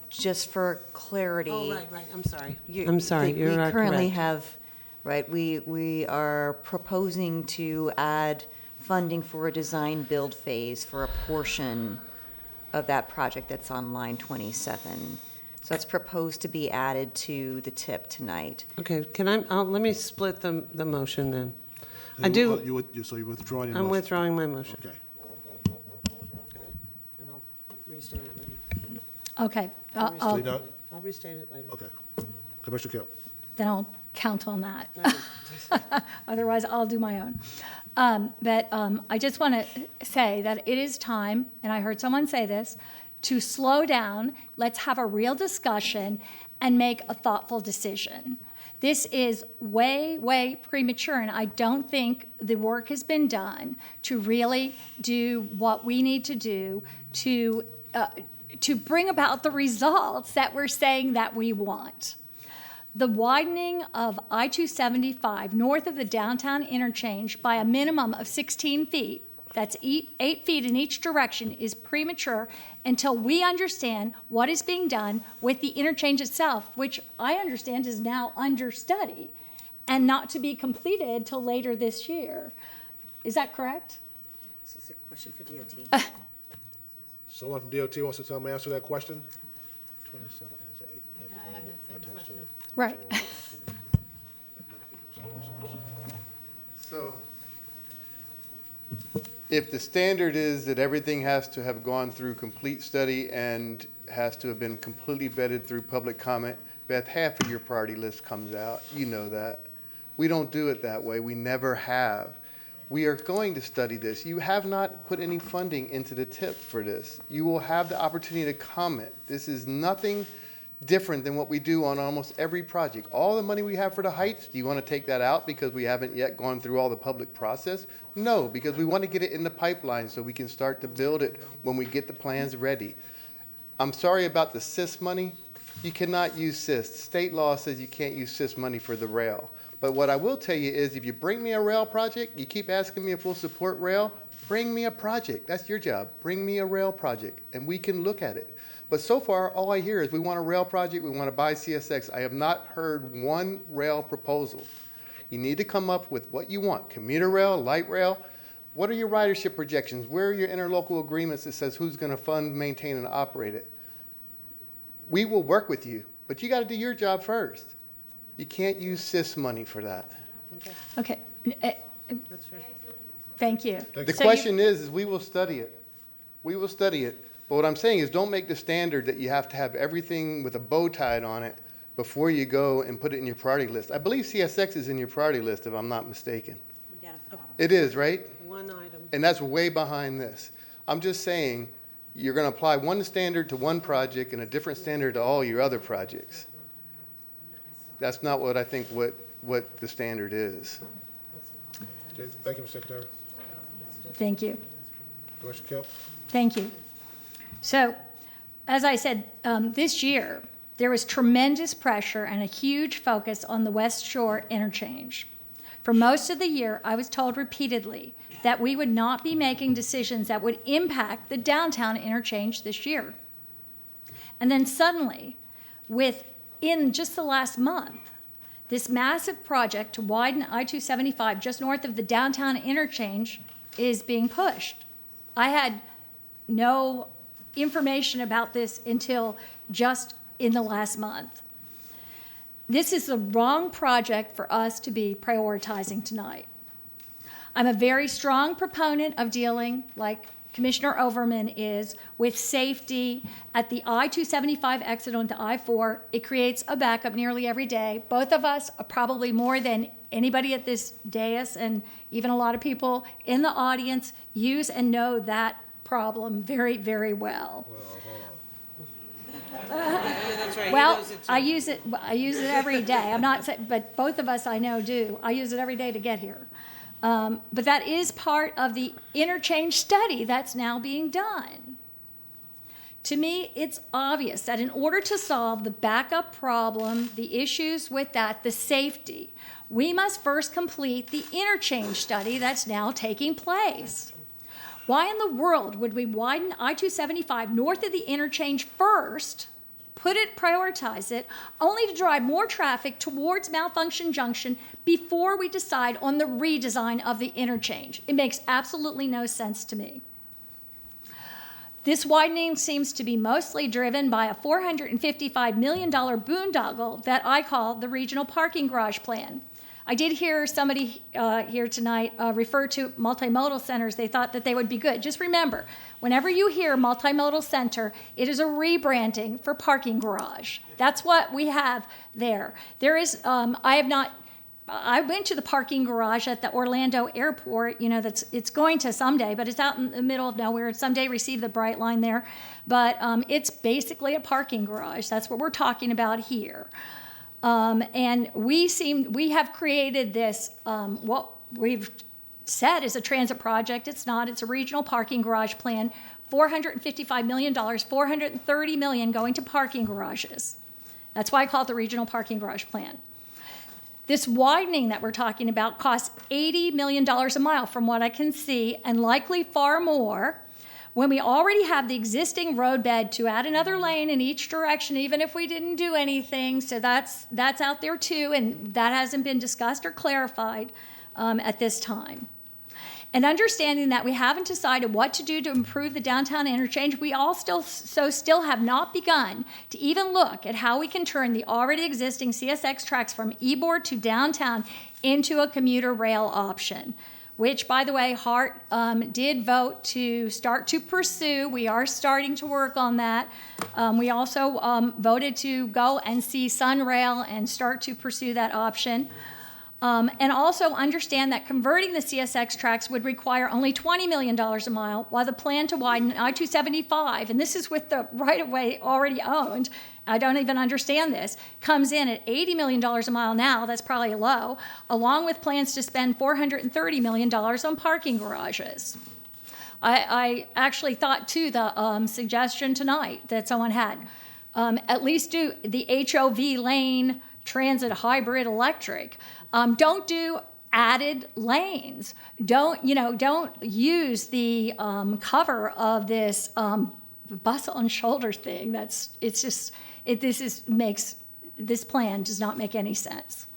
just for clarity. Oh, right, I'm sorry. You- I'm sorry, we you're currently correct. have, right, we are proposing to add funding for a design build phase for a portion of that project that's on line 27. So it's proposed to be added to the tip tonight. Okay, let me split the motion then. So you're withdrawing your motion? I'm withdrawing my motion. Okay. And I'll restate it later. Okay, I'll restate it later. Okay. Commissioner Kipp. then I'll count on that. Otherwise, I'll do my own. But I just want to say that it is time, and I heard someone say this, to slow down, let's have a real discussion, and make a thoughtful decision. This is way, way premature, and I don't think the work has been done to really do what we need to do to bring about the results that we're saying that we want. The widening of I-275 north of the downtown interchange by a minimum of 16 feet, that's 8 feet in each direction, is premature until we understand what is being done with the interchange itself, which I understand is now under study and not to be completed till later this year. Is that correct? This is a question for DOT. Someone from DOT wants to tell me, answer that question? 27 has 8 attached to it. Right. So, if the standard is that everything has to have gone through complete study and has to have been completely vetted through public comment, Beth, half of your priority list comes out. You know that. We don't do it that way. We never have. We are going to study this. You have not put any funding into the tip for this. You will have the opportunity to comment. This is nothing different than what we do on almost every project. All the money we have for the Heights, do you want to take that out because we haven't yet gone through all the public process? No, because we want to get it in the pipeline so we can start to build it when we get the plans ready. I'm sorry about the CIS money. You cannot use CIS. State law says you can't use CIS money for the rail. But what I will tell you is if you bring me a rail project, you keep asking me if we'll support rail, bring me a project. That's your job. Bring me a rail project and we can look at it. But so far, all I hear is we want a rail project, we want to buy CSX. I have not heard one rail proposal. You need to come up with what you want, commuter rail, light rail. What are your ridership projections? Where are your interlocal agreements that says who's going to fund, maintain, and operate it? We will work with you, but you got to do your job first. You can't use CIS money for that. Okay. Thank you. The question is we will study it. We will study it. But what I'm saying is don't make the standard that you have to have everything with a bow tied on it before you go and put it in your priority list. I believe CSX is in your priority list, if I'm not mistaken. It is, right? One item. And that's way behind this. I'm just saying you're going to apply one standard to one project and a different standard to all your other projects. That's not what I think what the standard is. Okay, thank you, Mr. Secretary. Thank you. Commissioner Kipp? Thank you. So, as I said, this year, there was tremendous pressure and a huge focus on the West Shore interchange. For most of the year, I was told repeatedly that we would not be making decisions that would impact the downtown interchange this year. And then suddenly, within just the last month, this massive project to widen I-275 just north of the downtown interchange is being pushed. I had no information about this until just in the last month. This is the wrong project for us to be prioritizing tonight. I'm a very strong proponent of dealing, like Commissioner Overman is, with safety at the I-275 exit onto I-4. It creates a backup nearly every day. Both of us, probably more than anybody at this dais and even a lot of people in the audience, use and know that problem very, very well. Well, I use it every day. I'm not saying, but both of us I know do. I use it every day to get here. But that is part of the interchange study that's now being done. To me, it's obvious that in order to solve the backup problem, the issues with that, the safety, we must first complete the interchange study that's now taking place. Why in the world would we widen I-275 north of the interchange first, prioritize it, only to drive more traffic towards Malfunction Junction before we decide on the redesign of the interchange? It makes absolutely no sense to me. This widening seems to be mostly driven by a $455 million boondoggle that I call the Regional Parking Garage Plan. I did hear somebody here tonight refer to multimodal centers. They thought that they would be good. Just remember, whenever you hear multimodal center, it is a rebranding for parking garage. That's what we have there. There is, I went to the parking garage at the Orlando airport, it's going to someday, but it's out in the middle of nowhere. Someday receive the Bright Line there. But it's basically a parking garage. That's what we're talking about here. And we have created this, what we've said is a transit project. It's not, it's a regional parking garage plan, $455 million, $430 million going to parking garages. That's why I call it the regional parking garage plan. This widening that we're talking about costs $80 million a mile from what I can see, and likely far more, when we already have the existing roadbed to add another lane in each direction, even if we didn't do anything. So that's out there too, and that hasn't been discussed or clarified at this time. And understanding that we haven't decided what to do to improve the downtown interchange, we all still have not begun to even look at how we can turn the already existing CSX tracks from Ybor to downtown into a commuter rail option, which, by the way, Hart did vote to start to pursue. We are starting to work on that. We also voted to go and see Sunrail and start to pursue that option. And also understand that converting the CSX tracks would require only $20 million a mile, while the plan to widen I-275, and this is with the right-of-way already owned, I don't even understand this, comes in at $80 million a mile now, that's probably low, along with plans to spend $430 million on parking garages. I actually thought, too, the suggestion tonight that someone had, at least do the HOV lane transit hybrid electric. Don't do added lanes. Don't use the cover of this bus on shoulder thing. This plan does not make any sense.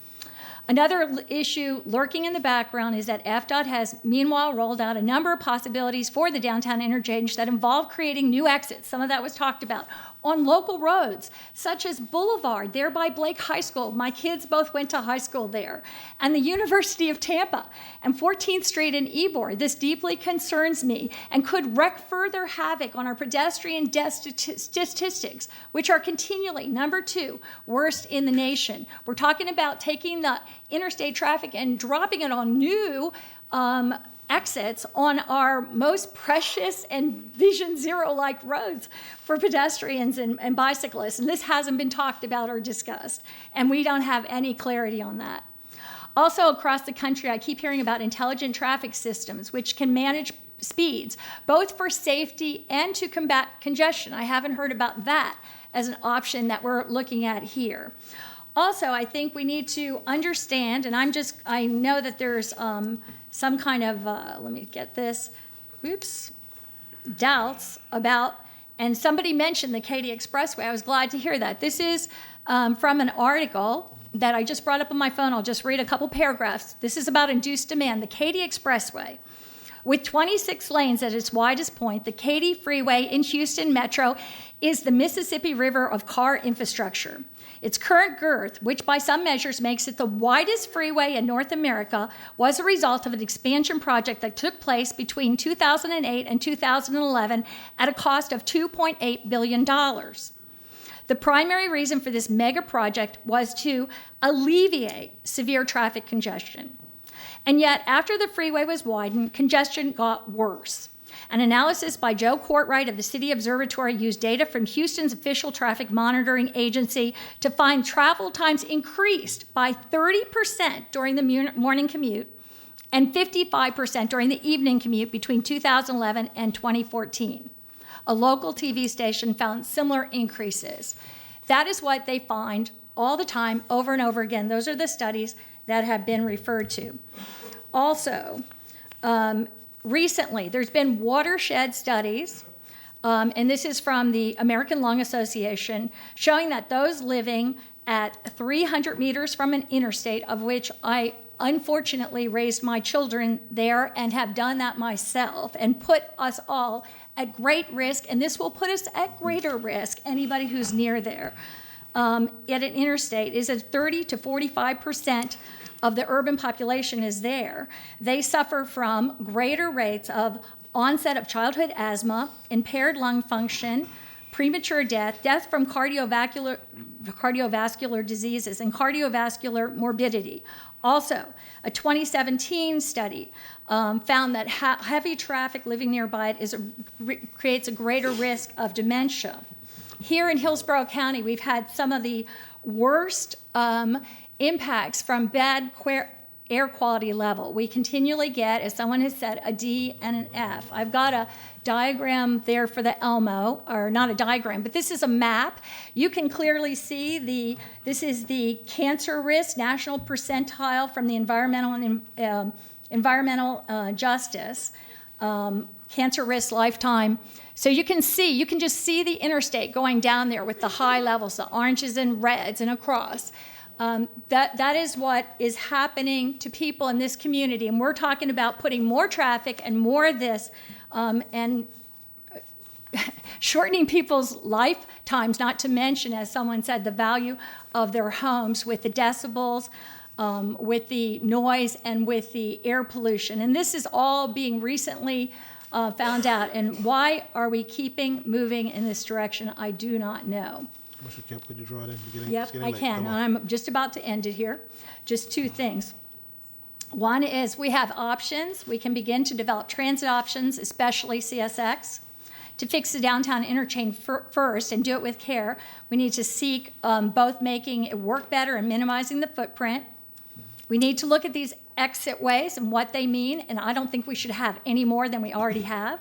Another issue lurking in the background is that FDOT has meanwhile rolled out a number of possibilities for the downtown interchange that involve creating new exits. Some of that was talked about on local roads, such as Boulevard, there by Blake High School. My kids both went to high school there. And the University of Tampa and 14th Street in Ybor. This deeply concerns me and could wreak further havoc on our pedestrian death statistics, which are continually, number 2, worst in the nation. We're talking about taking the interstate traffic and dropping it on new exits on our most precious and Vision Zero-like roads for pedestrians and bicyclists. And this hasn't been talked about or discussed, and we don't have any clarity on that. Also, across the country, I keep hearing about intelligent traffic systems, which can manage speeds, both for safety and to combat congestion. I haven't heard about that as an option that we're looking at here. Also, I think we need to understand, and I know that there's some kind of, let me get this, doubts about, and somebody mentioned the Katy Expressway. I was glad to hear that. This is from an article that I just brought up on my phone. I'll just read a couple paragraphs. This is about induced demand. The Katy Expressway. With 26 lanes at its widest point, the Katy Freeway in Houston Metro is the Mississippi River of car infrastructure. Its current girth, which by some measures makes it the widest freeway in North America, was a result of an expansion project that took place between 2008 and 2011 at a cost of $2.8 billion. The primary reason for this mega project was to alleviate severe traffic congestion. And yet, after the freeway was widened, congestion got worse. An analysis by Joe Courtwright of the City Observatory used data from Houston's official traffic monitoring agency to find travel times increased by 30% during the morning commute and 55% during the evening commute between 2011 and 2014. A local TV station found similar increases. That is what they find all the time, over and over again. Those are the studies that have been referred to. Also, recently, there's been watershed studies, and this is from the American Lung Association, showing that those living at 300 meters from an interstate, of which I unfortunately raised my children there and have done that myself, and put us all at great risk, and this will put us at greater risk, anybody who's near there, at an interstate, is at 30 to 45% of the urban population is there. They suffer from greater rates of onset of childhood asthma, impaired lung function, premature death, death from cardiovascular diseases, and cardiovascular morbidity. Also, a 2017 study found that heavy traffic living nearby creates a greater risk of dementia. Here in Hillsborough County, we've had some of the worst impacts from bad air quality level. We continually get, as someone has said, a D and an F. I've got a diagram there for the Elmo, or not a diagram, but this is a map. You can clearly see this is the cancer risk national percentile from the environmental justice, cancer risk lifetime. So you can just see the interstate going down there with the high levels, the oranges and reds and across. That is what is happening to people in this community, and we're talking about putting more traffic and more of this, and shortening people's lifetimes, not to mention, as someone said, the value of their homes with the decibels, with the noise, and with the air pollution. And this is all being recently found out. And why are we moving in this direction? I do not know. Mr. Kemp, could you draw it in? Yep, I can. I'm just about to end it here. Just two things. One is we have options. We can begin to develop transit options, especially CSX. To fix the downtown interchange first and do it with care, we need to seek both making it work better and minimizing the footprint. We need to look at these exit ways and what they mean, and I don't think we should have any more than we already have.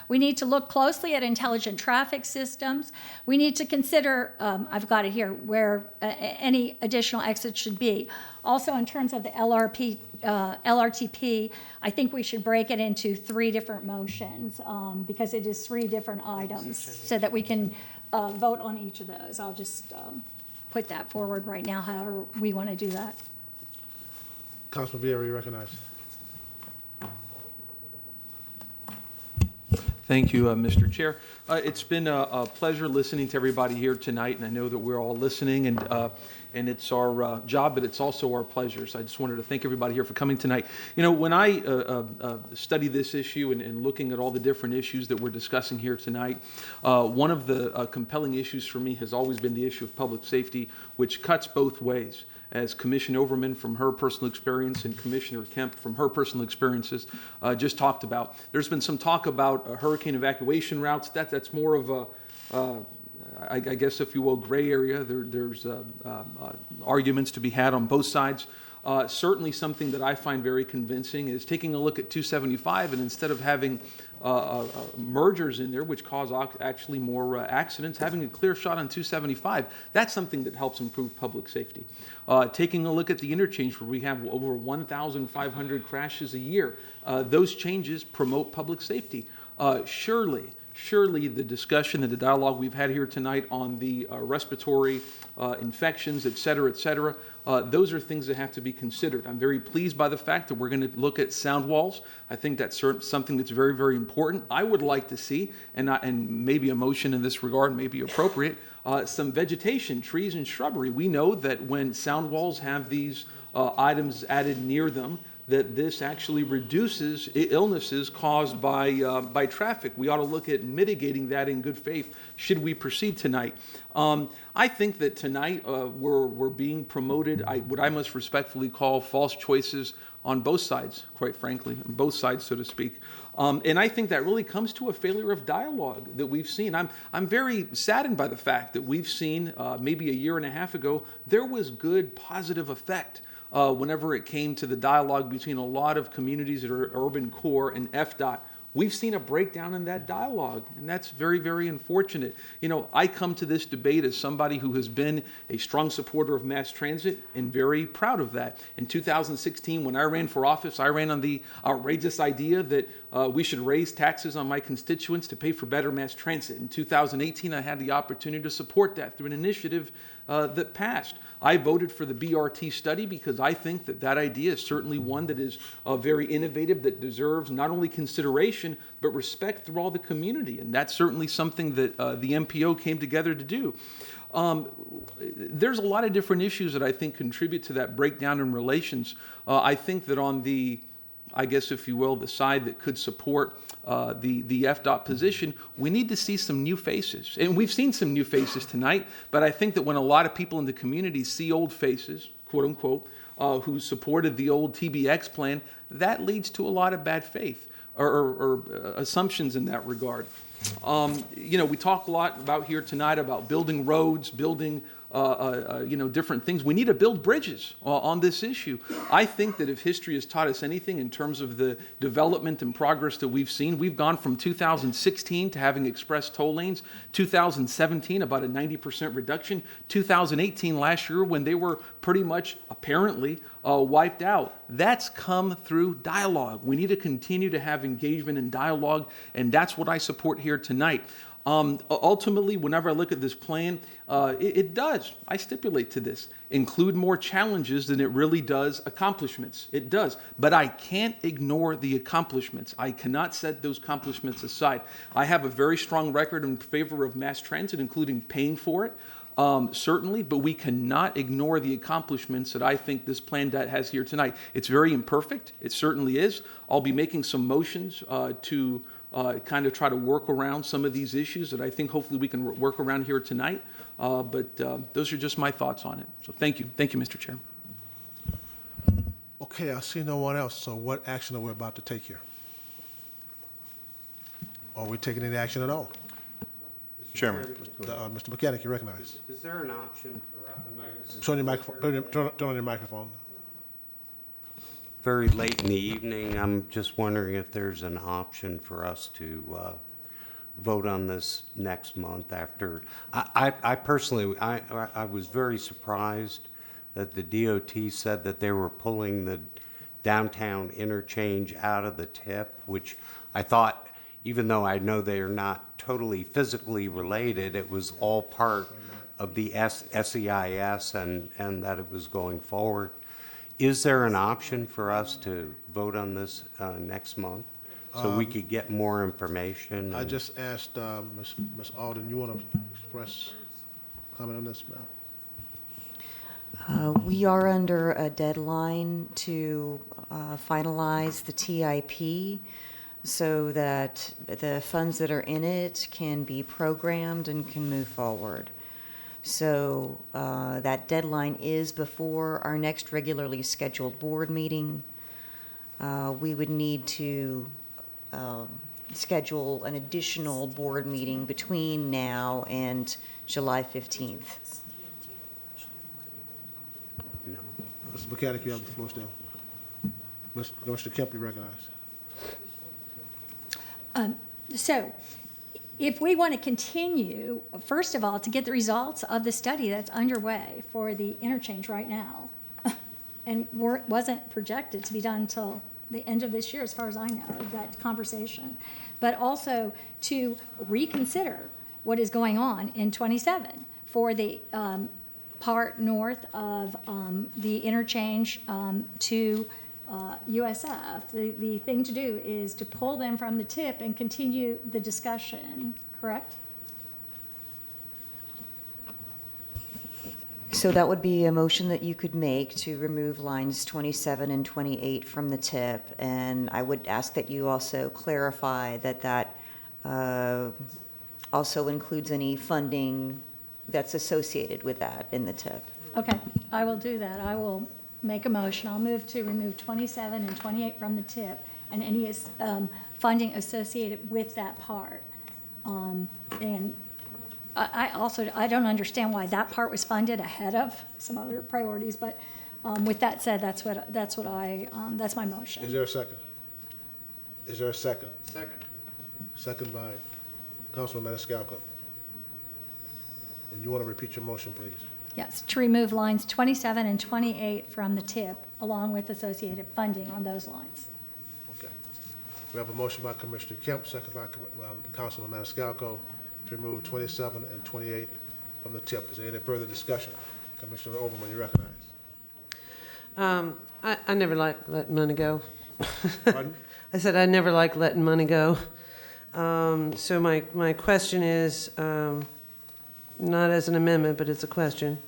We need to look closely at intelligent traffic systems. We need to consider, I've got it here, where any additional exits should be. Also, in terms of the LRTP, I think we should break it into 3 different motions because it is 3 different items so that we can vote on each of those. I'll just put that forward right now, however we want to do that. Councilman Vieira, you recognized. Thank you, Mr. Chair. It's been a pleasure listening to everybody here tonight, and I know that we're all listening, and it's our job, but it's also our pleasure. So I just wanted to thank everybody here for coming tonight. You know, when I study this issue and looking at all the different issues that we're discussing here tonight, one of the compelling issues for me has always been the issue of public safety, which cuts both ways. As Commissioner Overman from her personal experience and Commissioner Kemp from her personal experiences just talked about. There's been some talk about hurricane evacuation routes. That's more of a, I guess, if you will, gray area. There's arguments to be had on both sides. Certainly something that I find very convincing is taking a look at 275, and instead of having mergers in there, which cause actually more accidents, having a clear shot on 275, that's something that helps improve public safety. Taking a look at the interchange, where we have over 1,500 crashes a year, those changes promote public safety. Surely the discussion and the dialogue we've had here tonight on the respiratory infections, et cetera, those are things that have to be considered. I'm very pleased by the fact that we're going to look at sound walls. I think that's something that's very, very important. I would like to see, and maybe a motion in this regard may be appropriate, some vegetation, trees and shrubbery. We know that when sound walls have these items added near them, that this actually reduces illnesses caused by traffic. We ought to look at mitigating that in good faith should we proceed tonight. I think that tonight we're being promoted what I must respectfully call false choices on both sides, quite frankly, on both sides, so to speak. And I think that really comes to a failure of dialogue that we've seen. I'm very saddened by the fact that we've seen maybe a year and a half ago, there was good positive effect whenever it came to the dialogue between a lot of communities that are urban core and FDOT. We've seen a breakdown in that dialogue, and that's very, very unfortunate. You know, I come to this debate as somebody who has been a strong supporter of mass transit and very proud of that. In 2016, when I ran for office, I ran on the outrageous idea that we should raise taxes on my constituents to pay for better mass transit. In 2018, I had the opportunity to support that through an initiative that passed. I voted for the BRT study because I think that that idea is certainly one that is very innovative, that deserves not only consideration, but respect through all the community. And that's certainly something that the MPO came together to do. There's a lot of different issues that I think contribute to that breakdown in relations. I think that on the, I guess, if you will, the side that could support the FDOT position, we need to see some new faces. And we've seen some new faces tonight, but I think that when a lot of people in the community see old faces, quote unquote, who supported the old TBX plan, that leads to a lot of bad faith or assumptions in that regard. You know, we talk a lot about here tonight about building roads, building you know, different things. We need to build bridges on this issue. I think that if history has taught us anything in terms of the development and progress that we've seen, we've gone from 2016 to having express toll lanes, 2017 about a 90% reduction, 2018 last year when they were pretty much apparently wiped out. That's come through dialogue. We need to continue to have engagement and dialogue, and that's what I support here tonight. Ultimately, whenever I look at this plan, it does, I stipulate to this, include more challenges than it really does accomplishments. It does. But I can't ignore the accomplishments. I cannot set those accomplishments aside. I have a very strong record in favor of mass transit, including paying for it. Certainly, but we cannot ignore the accomplishments that I think this plan has here tonight. It's very imperfect. It certainly is. I'll be making some motions to kind of try to work around some of these issues that I think hopefully we can work around here tonight. But those are just my thoughts on it. So thank you. Thank you, Mr. Chair. Okay, I see no one else, so what action are we about to take here? Are we taking any action at all? Chairman. Mr. Mechanic, you recognize. Is there an option for... Turn your microphone, turn on your microphone. Very late in the evening, I'm just wondering if there's an option for us to vote on this next month after. I personally, I was very surprised that the DOT said that they were pulling the downtown interchange out of the TIP, which I thought, even though I know they are not totally physically related, it was all part of the SEIS and that it was going forward. Is there an option for us to vote on this next month so we could get more information? I just asked Ms. Alden, you want to express comment on this, ma'am? We are under a deadline to finalize the TIP so that the funds that are in it can be programmed and can move forward. So that deadline is before our next regularly scheduled board meeting. We would need to schedule an additional board meeting between now and July 15th. Mr. Mechanic, you have the floor still. Mr. Kemp, you recognized. So if we want to continue, first of all, to get the results of the study that's underway for the interchange right now, and wasn't projected to be done until the end of this year, as far as I know, that conversation, but also to reconsider what is going on in 27 for the part north of the interchange to USF. The thing to do is to pull them from the tip and continue the discussion, correct? So that would be a motion that you could make to remove lines 27 and 28 from the tip. And I would ask that you also clarify that that also includes any funding that's associated with that in the tip. Okay, I will do that. I will make a motion. I'll move to remove 27 and 28 from the tip and any funding associated with that part. And I don't understand why that part was funded ahead of some other priorities, but with that said, that's my motion. Is there a second? Is there a second? Second. Second by Councilman Maniscalco. And you want to repeat your motion, please? Yes, to remove lines 27 and 28 from the tip, along with associated funding on those lines. Okay. We have a motion by Commissioner Kemp, second by Councilman Maniscalco, to remove 27 and 28 from the tip. Is there any further discussion? Commissioner Overman, you recognize. I never like letting money go. Pardon? I said I never like letting money go. So my question is, not as an amendment, but it's a question.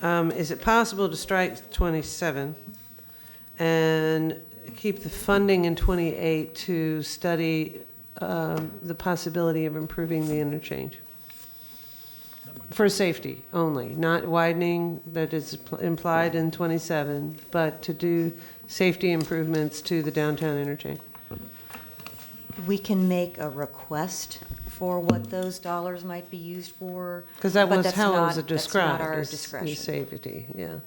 Is it possible to strike 27 and keep the funding in 28 to study the possibility of improving the interchange? For safety only, not widening that is implied in 27, but to do safety improvements to the downtown interchange. We can make a request for what those dollars might be used for. Because that but was that's how it not- was described. That's not our as discretion. safety, yeah.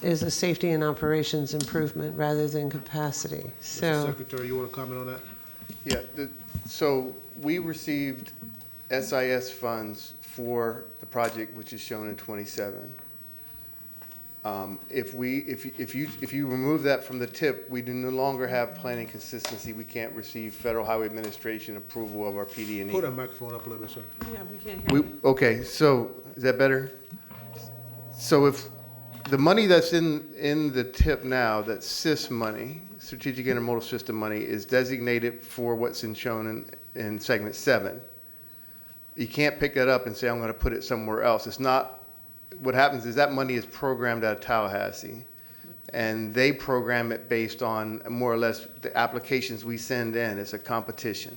Is a safety and operations improvement rather than capacity. Mr. So, Secretary, you want to comment on that? Yeah, so we received SIS funds for the project, which is shown in 27. If you remove that from the tip, we do no longer have planning consistency. We can't receive Federal Highway Administration approval of our PD&E. Pull that microphone up a little bit, sir. yeah, we can't hear you. Okay, so is that better? So if the money that's in the tip now, that SIS money, Strategic Intermodal System money, is designated for what's shown in segment 7. You can't pick that up and say, I'm going to put it somewhere else. It's not. What happens is that money is programmed out of Tallahassee, and they program it based on more or less the applications we send in. It's a competition.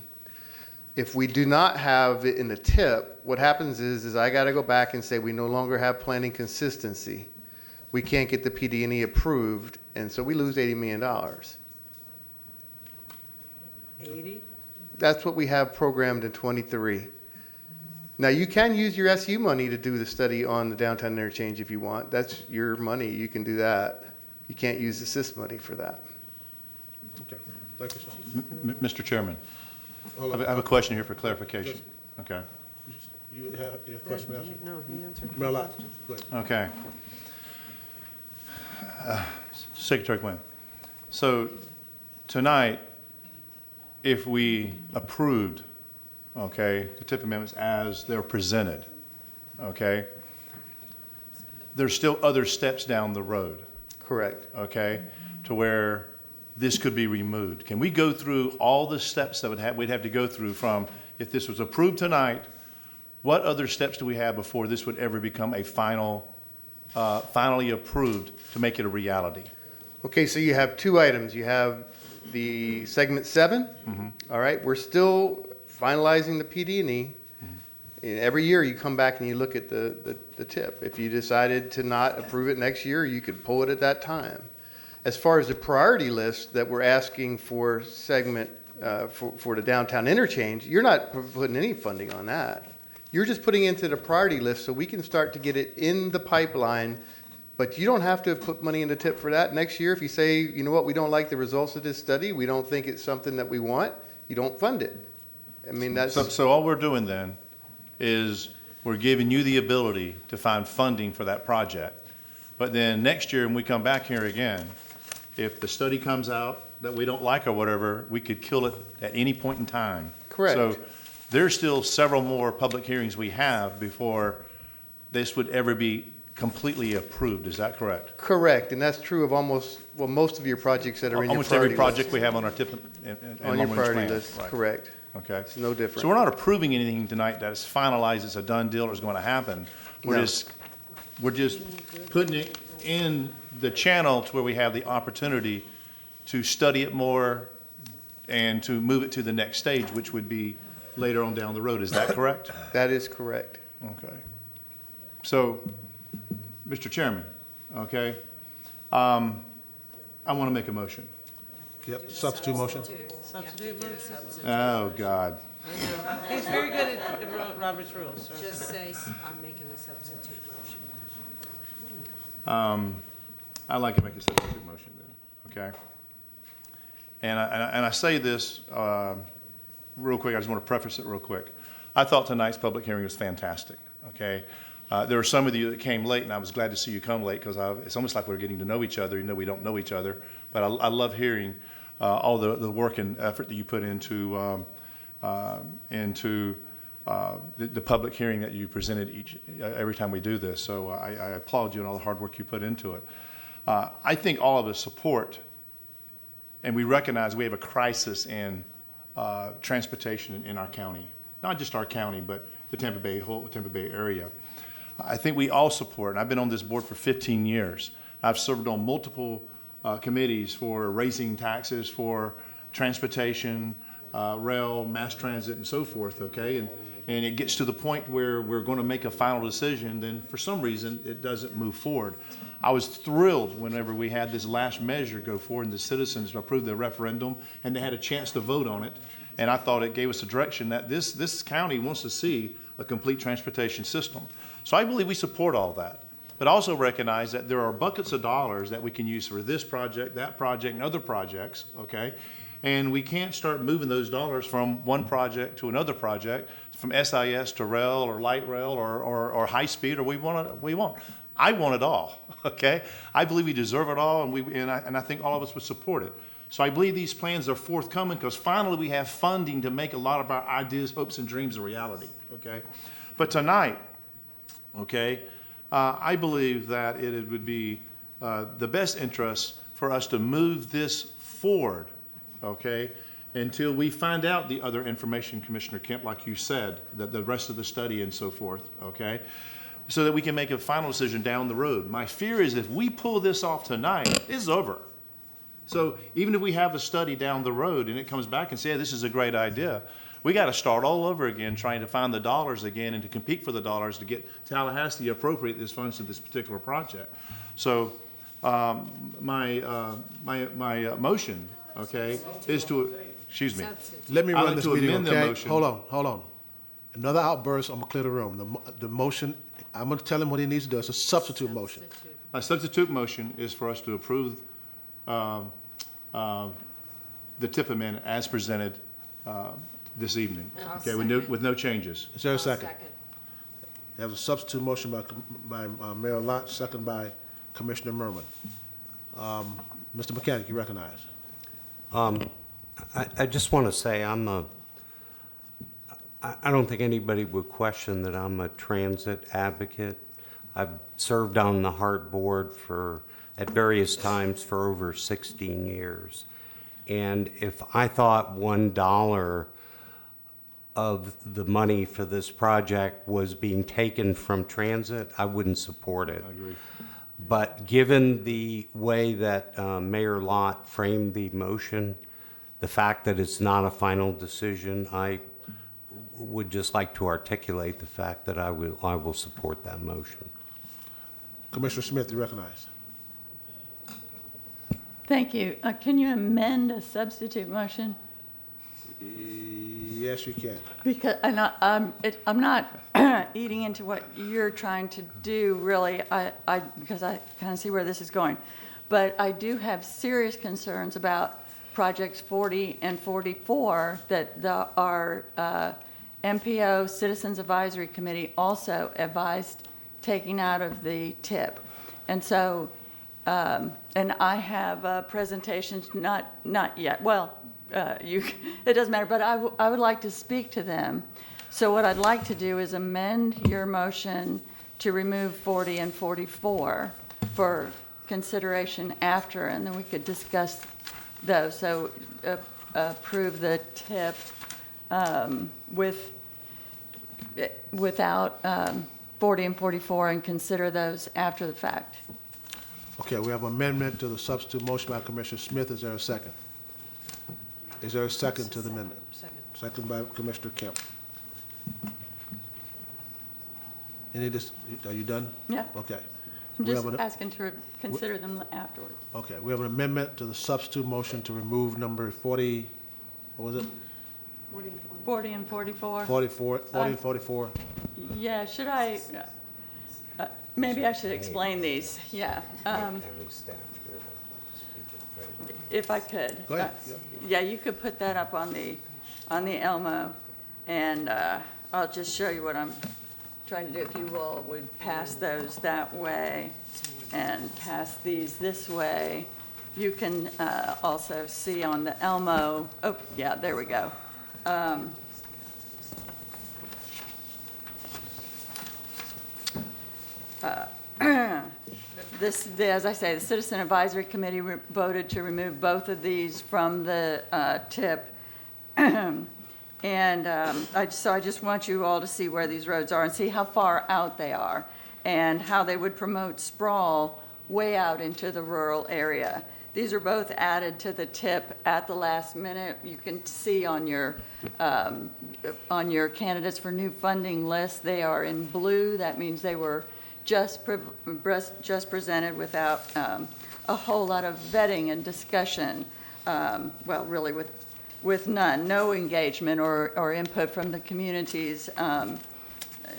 If we do not have it in the tip, what happens is I got to go back and say we no longer have planning consistency. We can't get the PD&E approved, and so we lose $80 million. 80? That's what we have programmed in 23. Now, you can use your SU money to do the study on the downtown interchange if you want. That's your money. You can do that. You can't use the SIS money for that. Okay, thank you, sir. Mr. Chairman, Hold on. I have a question here for clarification. Okay. You have your question, ma'am? No, he answered. Mayor Lott, go ahead. Okay. Secretary Quinn, so tonight, if we approved, okay, the tip amendments as they're presented, okay, there's still other steps down the road. Correct. Okay, to where this could be removed. Can we go through all the steps that we'd have to go through from, if this was approved tonight, what other steps do we have before this would ever become a finally approved to make it a reality? Okay, so you have two items. You have the segment 7. All right, we're still finalizing the PD&E. And every year you come back and you look at the tip. If you decided to not approve it next year, you could pull it at that time. As far as the priority list that we're asking for segment for the downtown interchange, you're not putting any funding on that. You're just putting into the priority list so we can start to get it in the pipeline, but you don't have to put money in the tip for that. Next year, if you say, you know what, we don't like the results of this study, we don't think it's something that we want, you don't fund it. I mean, that's. So all we're doing then is we're giving you the ability to find funding for that project. But then next year, when we come back here again, if the study comes out that we don't like or whatever, we could kill it at any point in time. Correct. So there's still several more public hearings we have before this would ever be completely approved. Is that correct? Correct, and that's true of most of your projects that are in your Almost every priority project list. we have on our tip and On your long-range priority plan. list, Right. correct. Okay. It's no different. So we're not approving anything tonight that is finalized, it's a done deal, or is going to happen. We're No. just putting it in the channel to where we have the opportunity to study it more and to move it to the next stage, which would be later on down the road. Is that correct? That is correct. Okay. So, Mr. Chairman, okay, I want to make a motion. Yep, substitute motion. Substitute motion. Oh, God. He's very good at Robert's rules, sir. Just say, I'm making a substitute motion. I'd like to make a substitute motion then, okay? And I say this real quick, I just want to preface it real quick. I thought tonight's public hearing was fantastic, okay? There were some of you that came late, and I was glad to see you come late, because it's almost like we're getting to know each other, even though we don't know each other. But I love hearing all the work and effort that you put into the public hearing that you presented every time we do this. So I applaud you and all the hard work you put into it. I think all of us support, and we recognize we have a crisis in transportation in our county. Not just our county, but the whole Tampa Bay area. I think we all support, and I've been on this board for 15 years. I've served on multiple committees for raising taxes for transportation, rail, mass transit, and so forth, okay? And it gets to the point where we're going to make a final decision, then for some reason, it doesn't move forward. I was thrilled whenever we had this last measure go forward and the citizens approved the referendum and they had a chance to vote on it. And I thought it gave us a direction that this county wants to see a complete transportation system. So I believe we support all that. But also recognize that there are buckets of dollars that we can use for this project, that project, and other projects, okay? And we can't start moving those dollars from one project to another project, from SIS to rail or light rail or high speed, or we want. I want it all, okay? I believe we deserve it all, and I think all of us would support it. So I believe these plans are forthcoming because finally we have funding to make a lot of our ideas, hopes, and dreams a reality, okay? But tonight, okay, I believe that it would be the best interest for us to move this forward, okay, until we find out the other information, Commissioner Kemp, like you said, that the rest of the study and so forth, okay, so that we can make a final decision down the road. My fear is if we pull this off tonight, it's over. So even if we have a study down the road and it comes back and says, yeah, this is a great idea, we got to start all over again trying to find the dollars again and to compete for the dollars to get Tallahassee to appropriate this funds to this particular project. So my motion, okay, is to, excuse me. Let me I'd run like this to meeting, amend the okay? motion. Hold on. Another outburst, I'm gonna clear the room. The motion, I'm gonna tell him what he needs to do. It's a substitute motion. My substitute motion is for us to approve the TIP amendment as presented this evening, okay, with no changes. Is there a second? There's a substitute motion by Mayor Lott, second by Commissioner Merman. Mr. Mechanic, you recognize. I just want to say I don't think anybody would question that I'm a transit advocate. I've served on the HART board at various times for over 16 years. And if I thought $1 of the money for this project was being taken from transit, I wouldn't support it. I agree. But given the way that Mayor Lott framed the motion, the fact that it's not a final decision, I would just like to articulate the fact that I will support that motion. Commissioner Smith, you recognize. Thank you. Can you amend a substitute motion? Yes, you can. Because I'm not eating into what you're trying to do, really, because I kind of see where this is going. But I do have serious concerns about projects 40 and 44 that our MPO Citizens Advisory Committee also advised taking out of the TIP. And so, and I have presentations, not yet. Well, it doesn't matter, but I would like to speak to them. So what I'd like to do is amend your motion to remove 40 and 44 for consideration after, and then we could discuss those. So approve the TIP without 40 and 44 and consider those after the fact. Okay, we have amendment to the substitute motion by Commissioner Smith. Is there a second? Is there a second to the amendment? Second. Second by Commissioner Kemp. Are you done? Yeah. Okay. I'm We just have an- asking to consider them afterwards. Okay, we have an amendment to the substitute motion to remove number 40, what was it? 40 and 44. 40 and 44. Yeah, should I, maybe I should explain these, yeah. If I could. Go ahead. Yeah, you could put that up on the Elmo, and I'll just show you what I'm trying to do. If you all would pass those that way and pass these this way. You can also see on the Elmo, oh, yeah, there we go. As I say, the Citizen Advisory Committee voted to remove both of these from the TIP. And so I just want you all to see where these roads are and see how far out they are and how they would promote sprawl way out into the rural area. These are both added to the TIP at the last minute. You can see on your candidates for new funding list, they are in blue. That means they were just presented without a whole lot of vetting and discussion. Well, really with none, no engagement or input from the communities.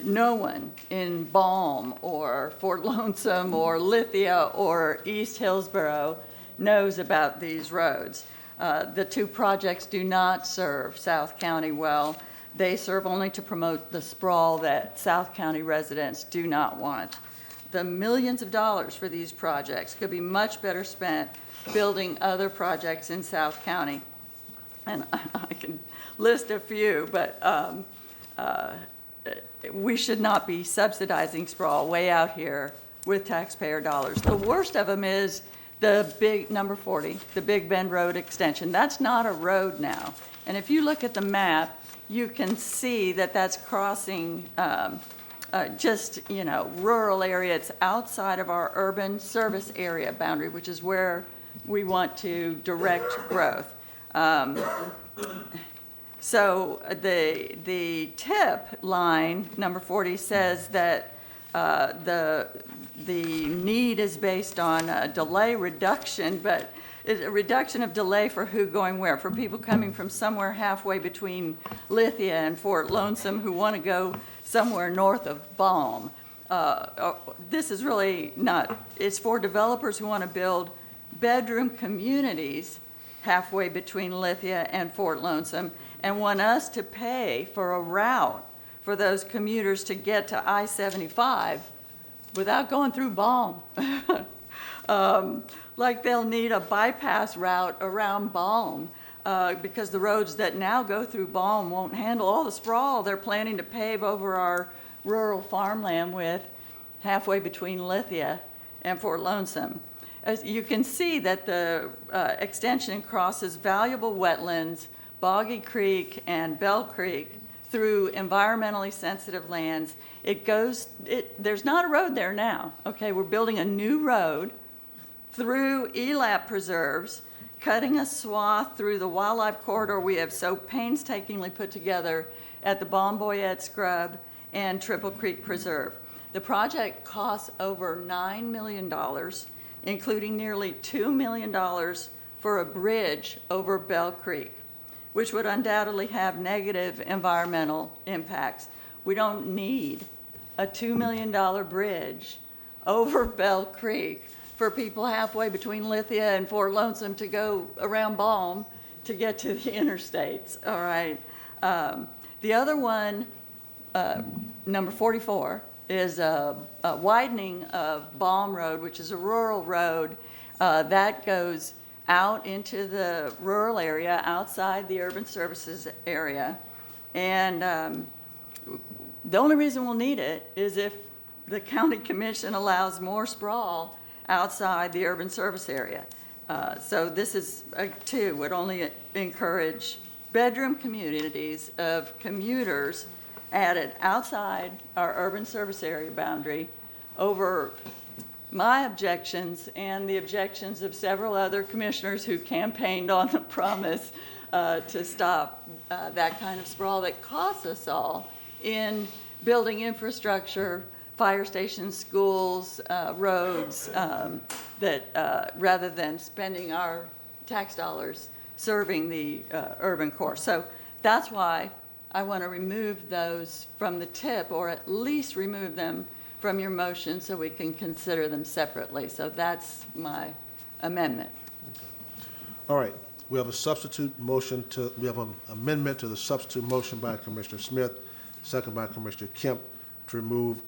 No one in Balm or Fort Lonesome or Lithia or East Hillsborough knows about these roads. The two projects do not serve South County well. They serve only to promote the sprawl that South County residents do not want. The millions of dollars for these projects could be much better spent building other projects in South County. And I can list a few, but we should not be subsidizing sprawl way out here with taxpayer dollars. The worst of them is the big, number 40, the Big Bend Road extension. That's not a road now. And if you look at the map, you can see that that's crossing just, rural area. It's outside of our urban service area boundary, which is where we want to direct growth. So the TIP line, number 40, says that the need is based on a delay reduction, but a reduction of delay for who going where? For people coming from somewhere halfway between Lithia and Fort Lonesome who want to go somewhere north of Balm. This is really not, it's for developers who want to build bedroom communities halfway between Lithia and Fort Lonesome and want us to pay for a route for those commuters to get to I-75 without going through Balm. Like they'll need a bypass route around Balm because the roads that now go through Balm won't handle all the sprawl they're planning to pave over our rural farmland with halfway between Lithia and Fort Lonesome. As you can see that the extension crosses valuable wetlands, Boggy Creek and Bell Creek through environmentally sensitive lands. There's not a road there now. Okay, we're building a new road through ELAP preserves, cutting a swath through the wildlife corridor we have so painstakingly put together at the Bomboyette Scrub and Triple Creek Preserve. The project costs over $9 million, including nearly $2 million for a bridge over Bell Creek. which would undoubtedly have negative environmental impacts. We don't need a $2 million bridge over Bell Creek for people halfway between Lithia and Fort Lonesome to go around Balm to get to the interstates, all right? The other one, number 44, is a widening of Balm Road, which is a rural road that goes out into the rural area outside the urban services area. And the only reason we'll need it is if the county commission allows more sprawl outside the urban service area. So this is, too, would only encourage bedroom communities of commuters added outside our urban service area boundary over my objections and the objections of several other commissioners who campaigned on the promise to stop that kind of sprawl that costs us all in building infrastructure, fire stations, schools, roads, that rather than spending our tax dollars serving the urban core. So that's why I want to remove those from the tip, or at least remove them from your motion so we can consider them separately. So that's my amendment. All right, we have a substitute motion we have an amendment to the substitute motion by Commissioner Smith, second by Commissioner Kemp, to remove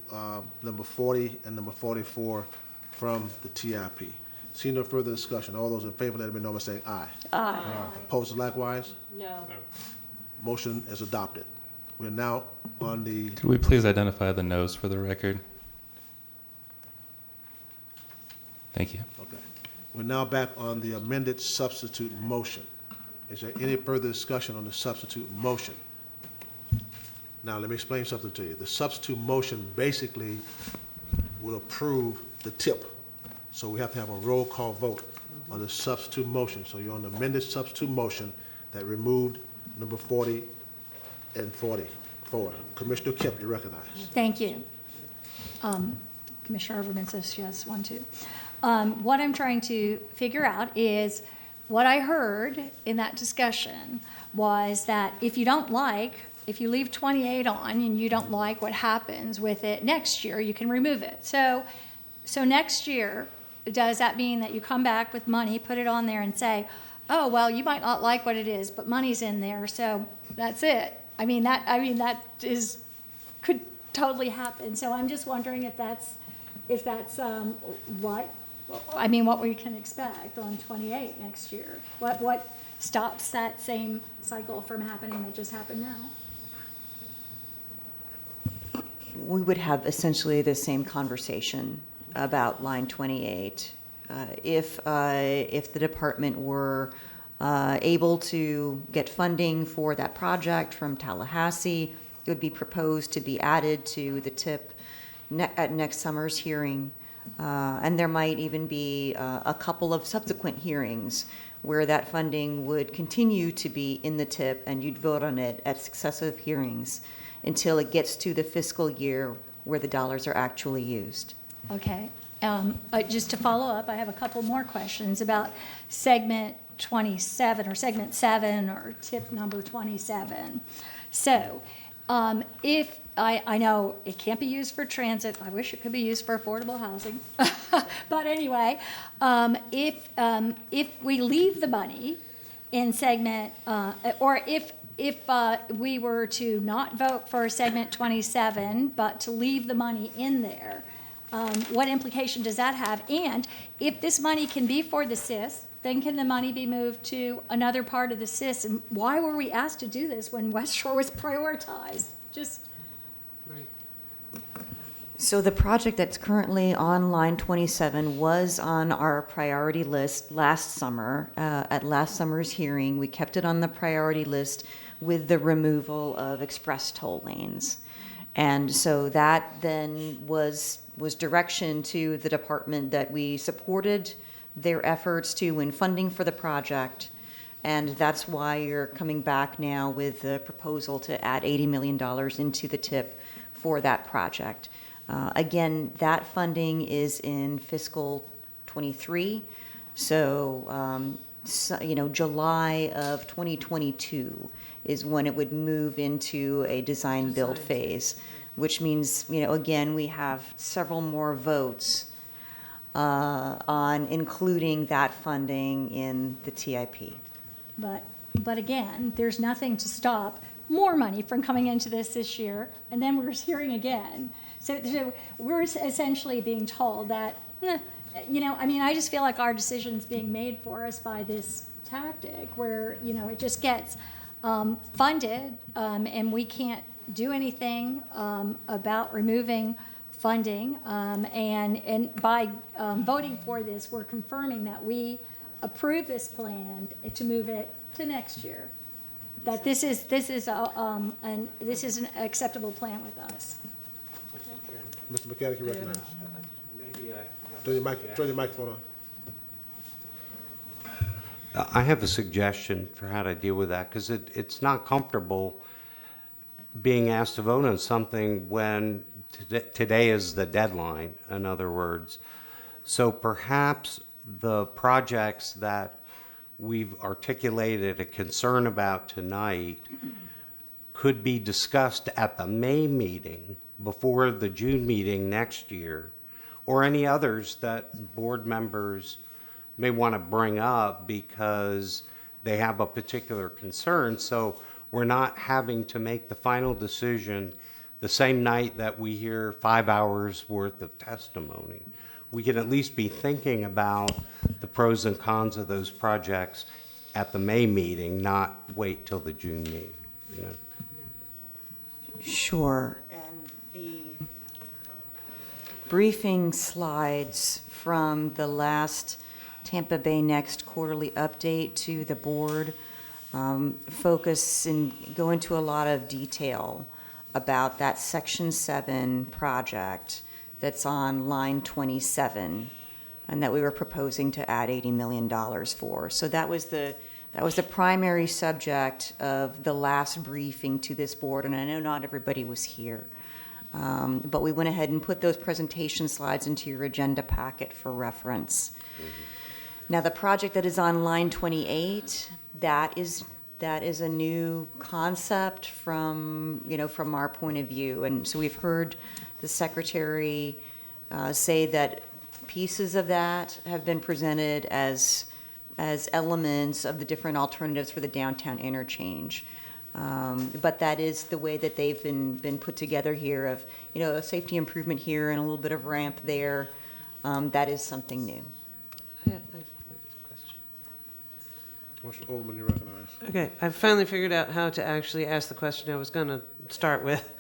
number 40 and number 44 from the TIP. See no further discussion. All those in favor, let me know by saying aye. Aye. Opposed likewise? No. Motion is adopted. We're now on the... Could we please identify the noes for the record? Thank you. Okay. We're now back on the amended substitute motion. Is there any further discussion on the substitute motion? Now, let me explain something to you. The substitute motion basically will approve the tip. So we have to have a roll call vote on the substitute motion. So you're on the amended substitute motion that removed number 40 and 44. Commissioner Kemp, you recognize. Thank you. Commissioner Overman says yes, 1, 2. What I'm trying to figure out is what I heard in that discussion was that if you leave 28 on and you don't like what happens with it next year, you can remove it. So next year, does that mean that you come back with money, put it on there and say, oh, well, you might not like what it is, but money's in there, so that's it. That could totally happen. So I'm just wondering if that's what we can expect on 28 next year. What stops that same cycle from happening that just happened now? We would have essentially the same conversation about line 28. If the department were able to get funding for that project from Tallahassee, it would be proposed to be added to the tip at next summer's hearing. And there might even be a couple of subsequent hearings where that funding would continue to be in the tip and you'd vote on it at successive hearings until it gets to the fiscal year where the dollars are actually used. Okay. Just to follow up, I have a couple more questions about segment 27 or segment 7 or tip number 27. So if I know it can't be used for transit, I wish it could be used for affordable housing. But anyway, if we leave the money in segment, or if we were to not vote for segment 27, but to leave the money in there, what implication does that have? And if this money can be for the SIS, then can the money be moved to another part of the SIS? And why were we asked to do this when West Shore was prioritized? So the project that's currently on line 27 was on our priority list last summer. At last summer's hearing, we kept it on the priority list with the removal of express toll lanes. And so that then was direction to the department that we supported their efforts to win funding for the project. And that's why you're coming back now with the proposal to add $80 million into the tip for that project. Again, that funding is in fiscal 23. So July of 2022 is when it would move into a design build phase, which means, again, we have several more votes on including that funding in the TIP. But again, there's nothing to stop more money from coming into this year, and then we're hearing again. So we're essentially being told that, I just feel like our decision's being made for us by this tactic where, it just gets funded, and we can't do anything about removing funding. And by voting for this, we're confirming that we approve this plan to move it to next year. That this is an acceptable plan with us. Mr. McCann, you recognize. Turn your microphone on. I have a suggestion for how to deal with that, because it's not comfortable being asked to vote on something when today is the deadline, in other words. So perhaps the projects that we've articulated a concern about tonight could be discussed at the May meeting before the June meeting next year, or any others that board members may want to bring up because they have a particular concern. So we're not having to make the final decision the same night that we hear 5 hours worth of testimony. We can at least be thinking about the pros and cons of those projects at the May meeting, not wait till the June meeting. Sure. And the briefing slides from the last Tampa Bay Next quarterly update to the board focus and go into a lot of detail about that Section 7 project that's on line 27 and that we were proposing to add $80 million for. So that was the primary subject of the last briefing to this board, and I know not everybody was here. But we went ahead and put those presentation slides into your agenda packet for reference. Now, the project that is on line 28, that is a new concept from our point of view. And so we've heard the secretary say that pieces of that have been presented as elements of the different alternatives for the downtown interchange. But that is the way that they've been put together here of, a safety improvement here and a little bit of ramp there. That is something new. Mr. Oldman, you recognize. Okay, I finally figured out how to actually ask the question I was going to start with.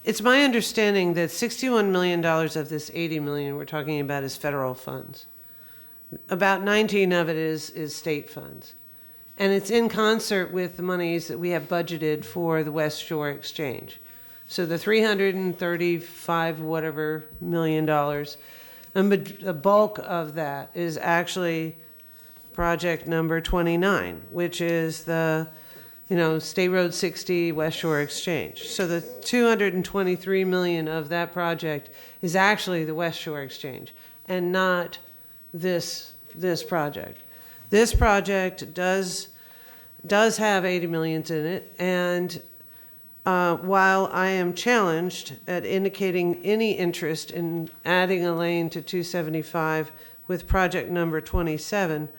It's my understanding that $61 million of this $80 million we're talking about is federal funds. About 19 of it is state funds. And it's in concert with the monies that we have budgeted for the West Shore Exchange. So the $335 whatever million, a bulk of that is actually project number 29, which is the State Road 60 West Shore Exchange. So the $223 million of that project is actually the West Shore Exchange and not this project. This project does have $80 million in it, and while I am challenged at indicating any interest in adding a lane to 275 with project number 27,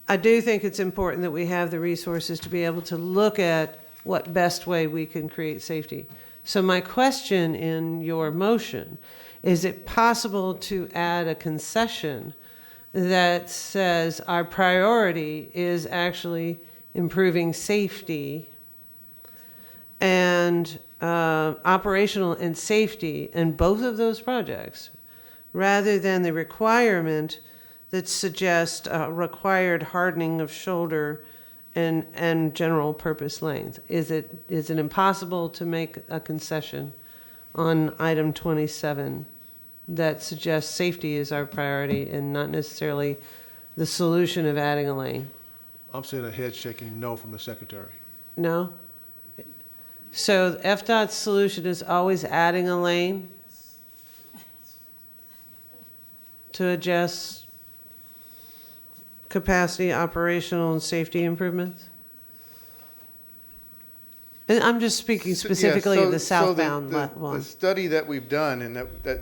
I do think it's important that we have the resources to be able to look at what best way we can create safety. So my question in your motion, is it possible to add a concession that says our priority is actually improving safety and operational and safety in both of those projects, rather than the requirement that suggests required hardening of shoulder and general purpose lanes? Is it impossible to make a concession on item 27 that suggests safety is our priority and not necessarily the solution of adding a lane? I'm seeing a head shaking no from the secretary. No? So FDOT's solution is always adding a lane to adjust capacity, operational, and safety improvements? And I'm just speaking specifically of the southbound one. The study that we've done, and that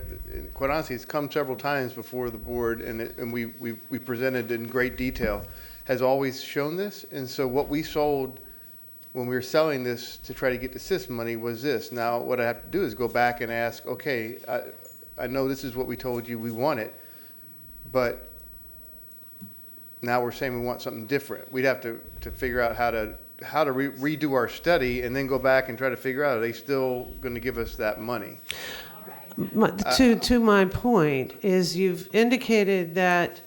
quite honestly, it's come several times before the board, and we presented in great detail, has always shown this. And so what we sold when we were selling this to try to get the system money was this. Now, what I have to do is go back and ask, okay, I know this is what we told you we wanted, but now we're saying we want something different. We'd have to figure out how to redo our study and then go back and try to figure out, are they still going to give us that money? To my point is you've indicated that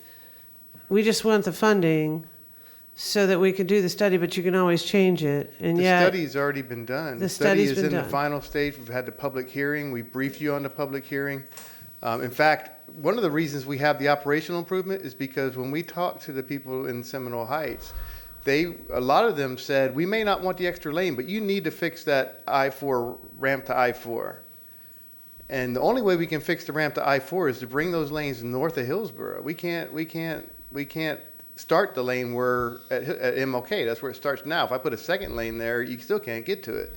we just want the funding so that we can do the study, but you can always change it. And the yet study's already been done. The study is in the final stage. We've had the public hearing. We briefed you on the public hearing. In fact, one of the reasons we have the operational improvement is because when we talked to the people in Seminole Heights, a lot of them said, we may not want the extra lane, but you need to fix that I-4 ramp to I-4. And the only way we can fix the ramp to I-4 is to bring those lanes north of Hillsborough. We can't start the lane where at MLK. That's where it starts now. If I put a second lane there, you still can't get to it.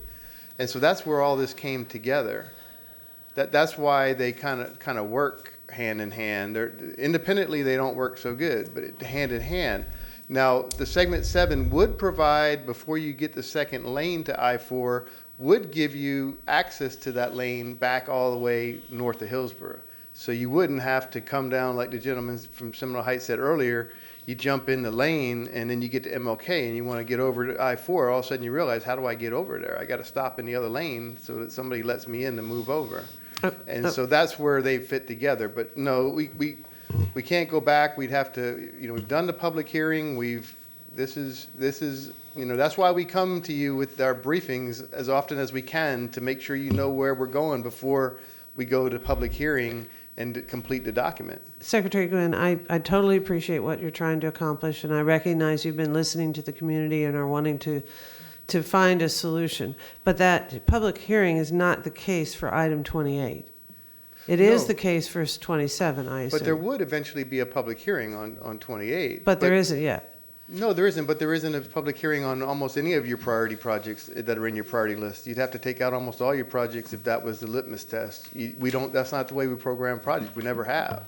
And so that's where all this came together. That's why they kind of work hand in hand. Independently, they don't work so good, but hand in hand. Now, the segment 7 would provide, before you get the second lane to I-4, would give you access to that lane back all the way north of Hillsborough. So you wouldn't have to come down like the gentleman from Seminole Heights said earlier. You jump in the lane and then you get to MLK and you want to get over to I-4. All of a sudden you realize, how do I get over there? I got to stop in the other lane so that somebody lets me in to move over. And so that's where they fit together. But no, we can't go back. We'd have to, we've done the public hearing. This is, that's why we come to you with our briefings as often as we can to make sure you know where we're going before we go to public hearing and complete the document. Secretary Gwynn, I totally appreciate what you're trying to accomplish, and I recognize you've been listening to the community and are wanting to find a solution. But that public hearing is not the case for item 28. It is the case for 27, I assume. But there would eventually be a public hearing on 28. But there isn't yet. No, there isn't, but there isn't a public hearing on almost any of your priority projects that are in your priority list. You'd have to take out almost all your projects if that was the litmus test. That's not the way we program projects. We never have.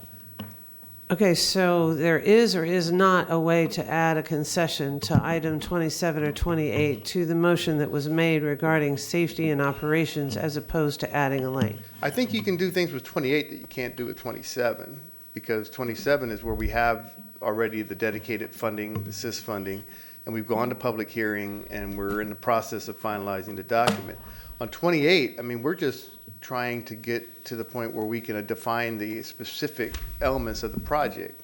Okay, so there is or is not a way to add a concession to item 27 or 28 to the motion that was made regarding safety and operations as opposed to adding a lane? I think you can do things with 28 that you can't do with 27, because 27 is where we have already the dedicated funding, the SIS funding, and we've gone to public hearing and we're in the process of finalizing the document. On 28, I mean, we're just trying to get to the point where we can define the specific elements of the project.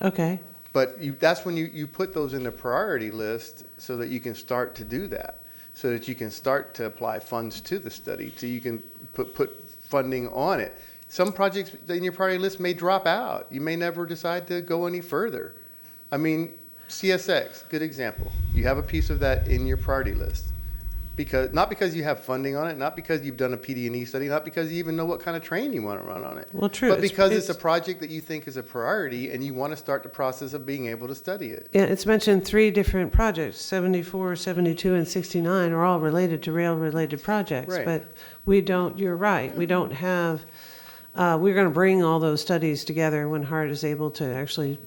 Okay. But that's when you put those in the priority list so that you can start to do that, so that you can start to apply funds to the study, so you can put funding on it. Some projects in your priority list may drop out. You may never decide to go any further. I mean, CSX, good example. You have a piece of that in your priority list. Not because you have funding on it, not because you've done a PD&E study, not because you even know what kind of train you want to run on it. Well, true. But because it's a project that you think is a priority and you want to start the process of being able to study it. Yeah, it's mentioned 3 different projects, 74, 72, and 69 are all related to rail-related projects. Right. But we don't, you're right, we don't have, we're going to bring all those studies together when Hart is able to actually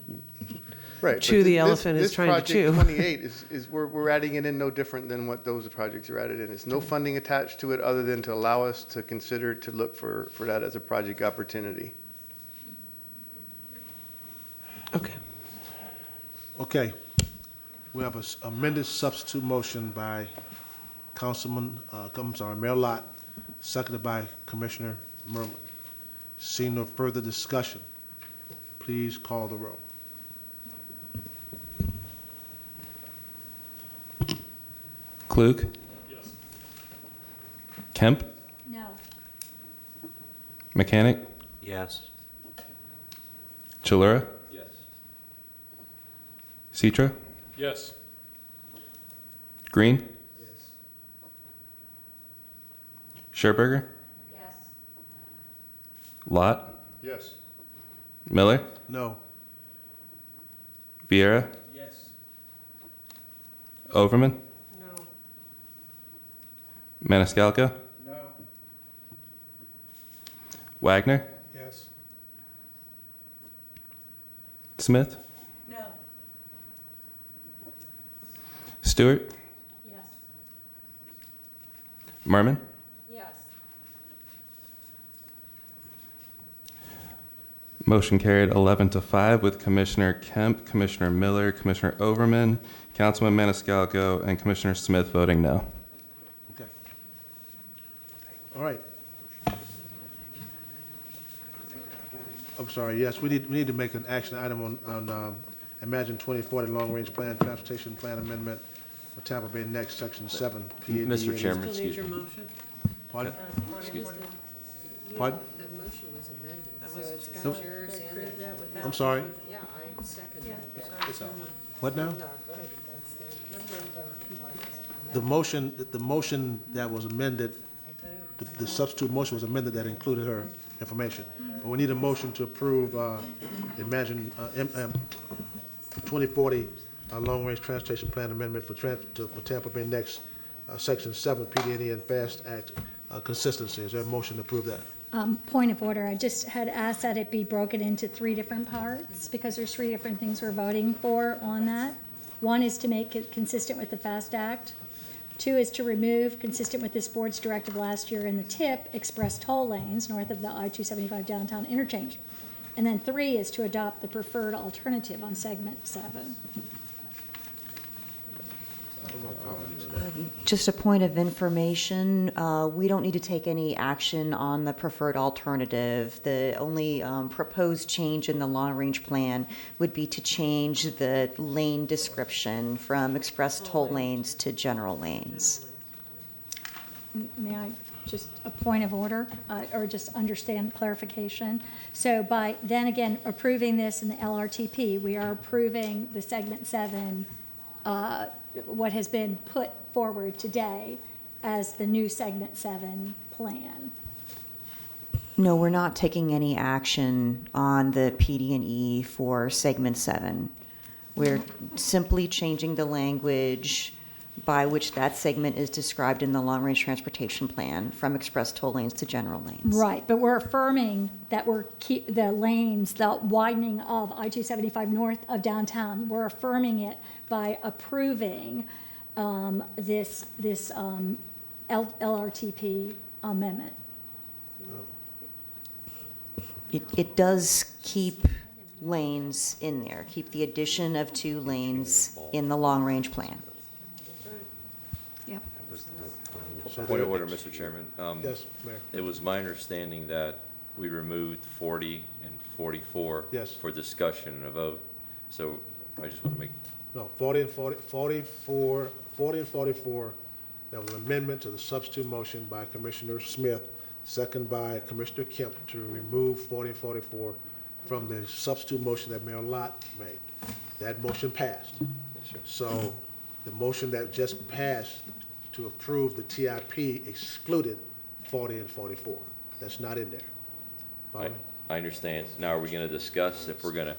chew the elephant it's trying to chew. This project 28 is we're adding it in no different than what those projects are added in. It's no funding attached to it other than to allow us to consider to look for that as a project opportunity. Okay. Okay. We have an amended substitute motion by Mayor Lott, seconded by Commissioner Merman. Seeing no further discussion, please call the roll. Klug? Yes. Kemp? No. Mechanic? Yes. Chalura? Yes. Citra? Yes. Green? Yes. Scherberger? Yes. Lott? Yes. Miller? No. Vieira? Yes. Overman? No. Maniscalco? No. Wagner? Yes. Smith? No. Stewart? Yes. Merman? Yes. Motion carried 11-5 with Commissioner Kemp, Commissioner Miller, Commissioner Overman, Councilman Maniscalco, and Commissioner Smith voting no. Okay. All right. I'm sorry, yes, we need to make an action item on Imagine 2040 Long Range Plan, Transportation Plan Amendment for Tampa Bay Next, Section 7. Mr. Chairman, Excuse excuse me. Pardon? Excuse me. Pardon? The motion was amended, so it's No. got yours in it. I'm sorry? Yeah, I seconded that. What now? No, go ahead. The motion that was amended, the substitute motion was amended that included her information. But we need a motion to approve, Imagine, 2040 Long Range Transportation Plan Amendment for Tampa Bay Next, Section 7, PD&E and FAST Act consistency. Is there a motion to approve that? Point of order, I just had asked that it be broken into 3 different parts, because there's 3 different things we're voting for on that. One is to make it consistent with the FAST Act. 2 is to remove, consistent with this board's directive last year in the TIP, express toll lanes north of the I-275 downtown interchange. And then 3 is to adopt the preferred alternative on segment 7. Just a point of information, we don't need to take any action on the preferred alternative. The only proposed change in the long-range plan would be to change the lane description from express toll lanes to general lanes. May I, just a point of order, or just understand clarification? So by then again approving this in the LRTP, we are approving the segment 7, what has been put forward today as the new segment 7 plan. No, we're not taking any action on the PD&E for segment 7. We're simply changing the language by which that segment is described in the long-range transportation plan from express toll lanes to general lanes. Right, but we're affirming that we're the lanes, the widening of I-275 north of downtown, we're affirming it by approving this LRTP amendment. It does keep lanes in there, keep the addition of 2 lanes in the long-range plan. Yep. Point of order, Mr. Chairman. Yes, Mayor. It was my understanding that we removed 40 and 44 Yes. for discussion and a vote. So I just want to make, No, 40 and 44, that was an amendment to the substitute motion by Commissioner Smith, second by Commissioner Kemp to remove 40 and 44 from the substitute motion that Mayor Lott made. That motion passed. So the motion that just passed to approve the TIP excluded 40 and 44. That's not in there. Follow me? I understand. Now, are we going to discuss if we're going to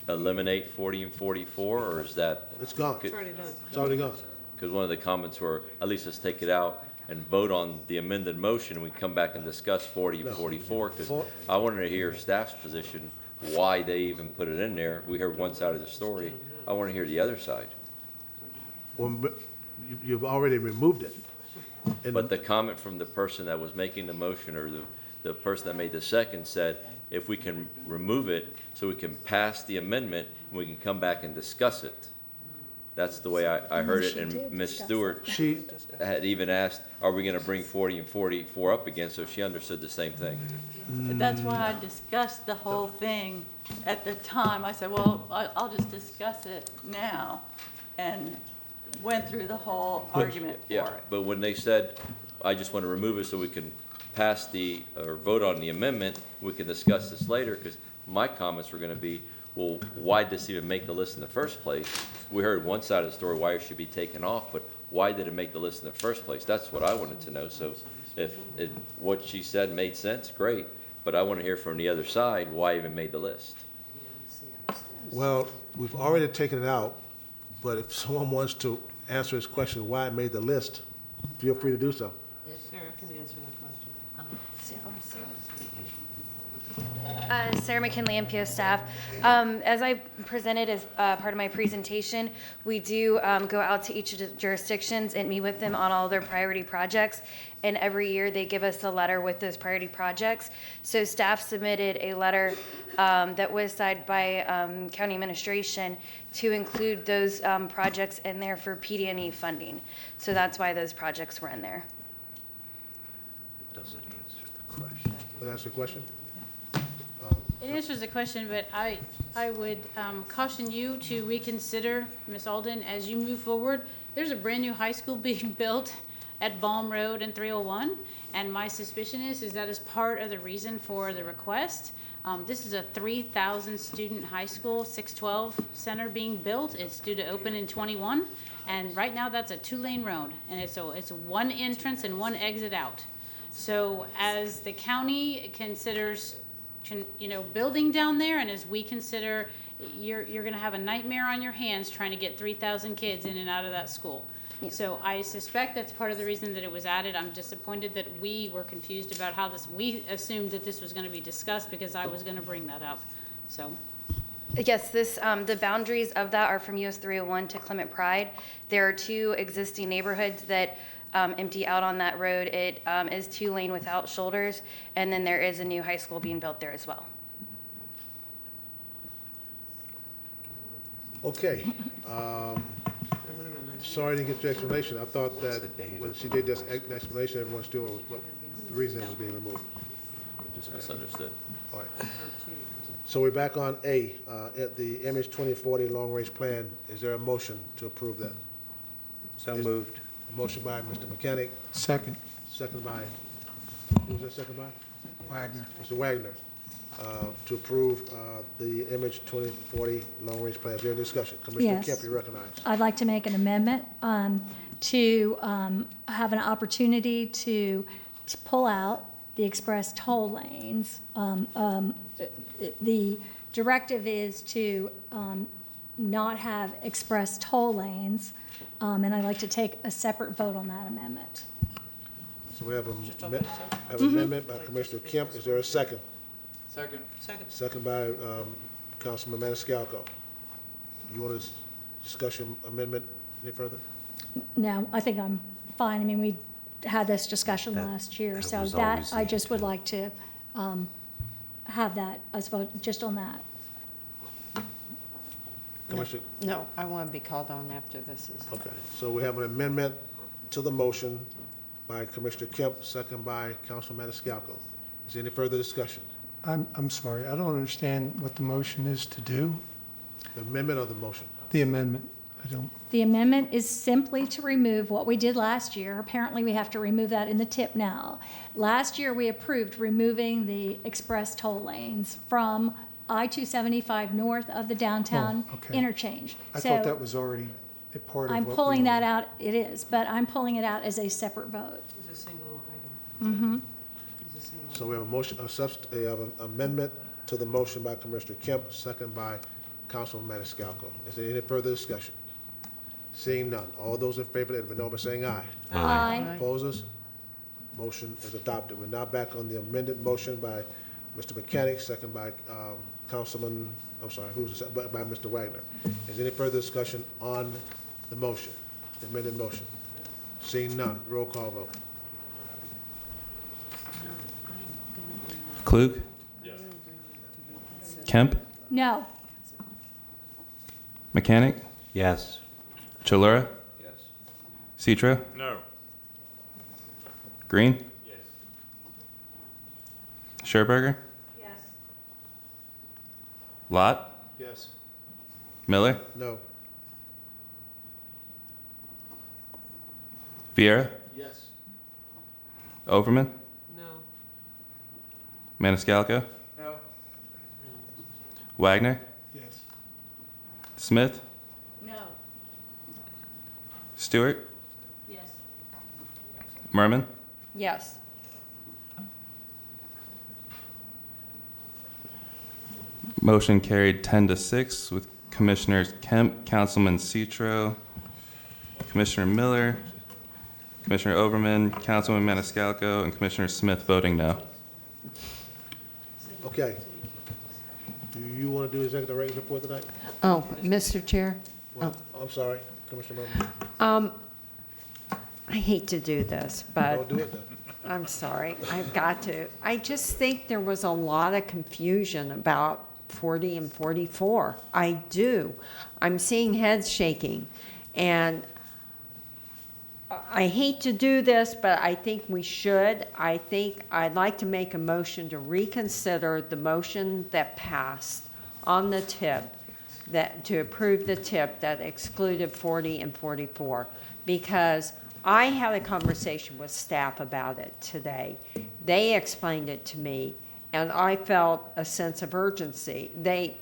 eliminate 40 and 44, or is that? It's gone. It's already done. It's already gone. Because one of the comments were, at least let's take it out and vote on the amended motion, and we come back and discuss 40 and 44, because I wanted to hear staff's position, why they even put it in there. We heard one side of the story. I want to hear the other side. Well, you've already removed it. But the comment from the person that was making the motion, or the person that made the second, said, if we can remove it so we can pass the amendment, and we can come back and discuss it. That's the way I heard it, and Ms. Stewart had even asked, are we gonna bring 40 and 44 up again, so she understood the same thing. That's why I discussed the whole thing at the time. I said, well, I'll just discuss it now, and went through the whole argument for Yeah, it. but when they said, I just want to remove it so we can pass or vote on the amendment, we can discuss this later, because my comments were gonna be, well, why did this even make the list in the first place? We heard one side of the story, why it should be taken off, but why did it make the list in the first place? That's what I wanted to know. So if what she said made sense, great, but I want to hear from the other side why it even made the list. Well, we've already taken it out, but if someone wants to answer this question, why it made the list, feel free to do so. Sarah can answer that question. Sarah McKinley, MPO staff. As I presented as part of my presentation, we do go out to each of the jurisdictions and meet with them on all their priority projects. And every year they give us a letter with those priority projects. So staff submitted a letter that was signed by county administration to include those projects in there for PD&E funding. So that's why those projects were in there. It doesn't answer the question. Does that answer the question? It answers the question, but I would caution you to reconsider, Ms. Alden, as you move forward. There's a brand-new high school being built at Baum Road and 301, and my suspicion is that is part of the reason for the request. This is a 3,000 student high school, 612 center being built. It's due to open in 21, and right now that's a 2-lane road, and it's one entrance and one exit out. So as the county considers building down there, and as we consider, you're going to have a nightmare on your hands trying to get 3,000 kids in and out of that school. Yeah. So I suspect that's part of the reason that it was added. I'm disappointed that we were confused about how we assumed that this was going to be discussed because I was going to bring that up. So. Yes, the boundaries of that are from US 301 to Clement Pride. There are 2 existing neighborhoods that empty out on that road. It is 2-lane without shoulders, and then there is a new high school being built there as well. Okay. Sorry I didn't get your explanation. I thought that when she did this explanation, everyone still was what the reason it was being removed. Just misunderstood. All right. So we're back on A, at the Image 2040 Long-Range Plan. Is there a motion to approve that? So moved. A motion by Mr. Mechanic. Second. Second by, who was that second by? Wagner. Mr. Wagner, to approve the Image 2040 Long-Range Plan. Is there any discussion? Commissioner Yes. Kemp, you're recognized. I'd like to make an amendment to have an opportunity to pull out the express toll lanes. The directive is to not have express toll lanes, and I'd like to take a separate vote on that amendment. So we have an amendment by Commissioner Kemp. Is there a second? Second. Second by Councilman Maniscalco. You want to discuss your amendment any further? No, I think I'm fine. I mean, we had this discussion last year, so was that, always I the just would like to have that, as vote just on that. Commissioner? No, I want to be called on after this is. Okay, so we have an amendment to the motion by Commissioner Kemp, second by Councilman Maniscalco. Is there any further discussion? I'm sorry, I don't understand what the motion is to do. The amendment or the motion? The amendment, I don't. The amendment is simply to remove what we did last year. Apparently, we have to remove that in the tip now. Last year, we approved removing the express toll lanes from I-275 north of the downtown interchange. I thought that was already a part of what I'm we pulling were- that out, it is, but I'm pulling it out as a separate vote. It's a single item. Mm-hmm. It's a single. So we have a motion, we have an amendment to the motion by Commissioner Kemp, second by Councilman Maniscalco. Is there any further discussion? Seeing none. All those in favor, let it be known by saying aye. Aye. Opposers? Motion is adopted. We're now back on the amended motion by Mr. Mechanic, second by Councilman, I'm sorry, who's the by Mr. Wagner. Is there any further discussion on the motion, the amended motion? Seeing none. Roll call vote. Klug? Kemp? No. Mechanic? Yes. Chalura? Yes. Citro? No. Green? Yes. Scherberger? Yes. Lott? Yes. Miller? No. Vieira? Yes. Overman? No. Maniscalco? No. Wagner? Yes. Smith? No. Stewart? Yes. Merman? Yes. Motion carried 10-6 with Commissioners Kemp, Councilman Citro, Commissioner Miller, Commissioner Overman, Councilman Maniscalco, and Commissioner Smith voting no. Okay. Do you want to do executive director's report tonight? Oh, Mr. Chair? Well, I'm sorry, Commissioner Murphy. I hate to do this, but Don't do it then. I'm sorry, I've got to. I just think there was a lot of confusion about 40 and 44. I do. I'm seeing heads shaking. And I hate to do this, but I think we should. I think I'd like to make a motion to reconsider the motion that passed on the tip, that to approve the tip that excluded 40 and 44, because I had a conversation with staff about it today. They explained it to me, and I felt a sense of urgency. They,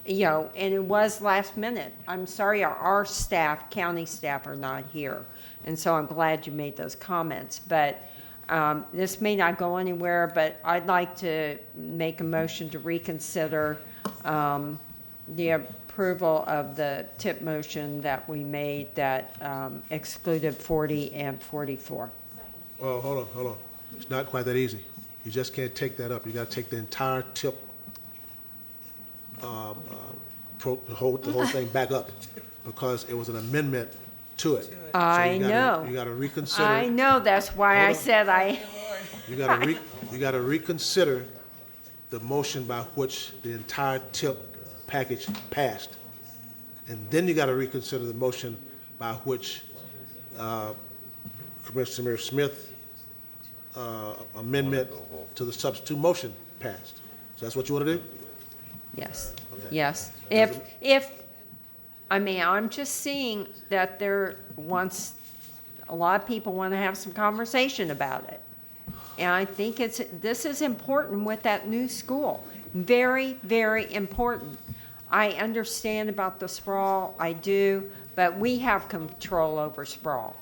you know, and it was last minute. I'm sorry our staff, county staff, are not here, and so I'm glad you made those comments. But this may not go anywhere, but I'd like to make a motion to reconsider the approval of the tip motion that we made that excluded 40 and 44. Oh, hold on. It's not quite that easy. You just can't take that up. You got to take the entire tip, the whole thing back up, because it was an amendment to it. I know. You got to reconsider. I know. That's why I said I. You got to reconsider the motion by which the entire tip package passed, and then you got to reconsider the motion by which Commissioner Smith amendment to the substitute motion passed. So that's what you want to do? Yes. Okay. Yes. I mean, I'm just seeing that there wants, a lot of people want to have some conversation about it. And I think this is important with that new school. Very, very important. I understand about the sprawl, I do, but we have control over sprawl.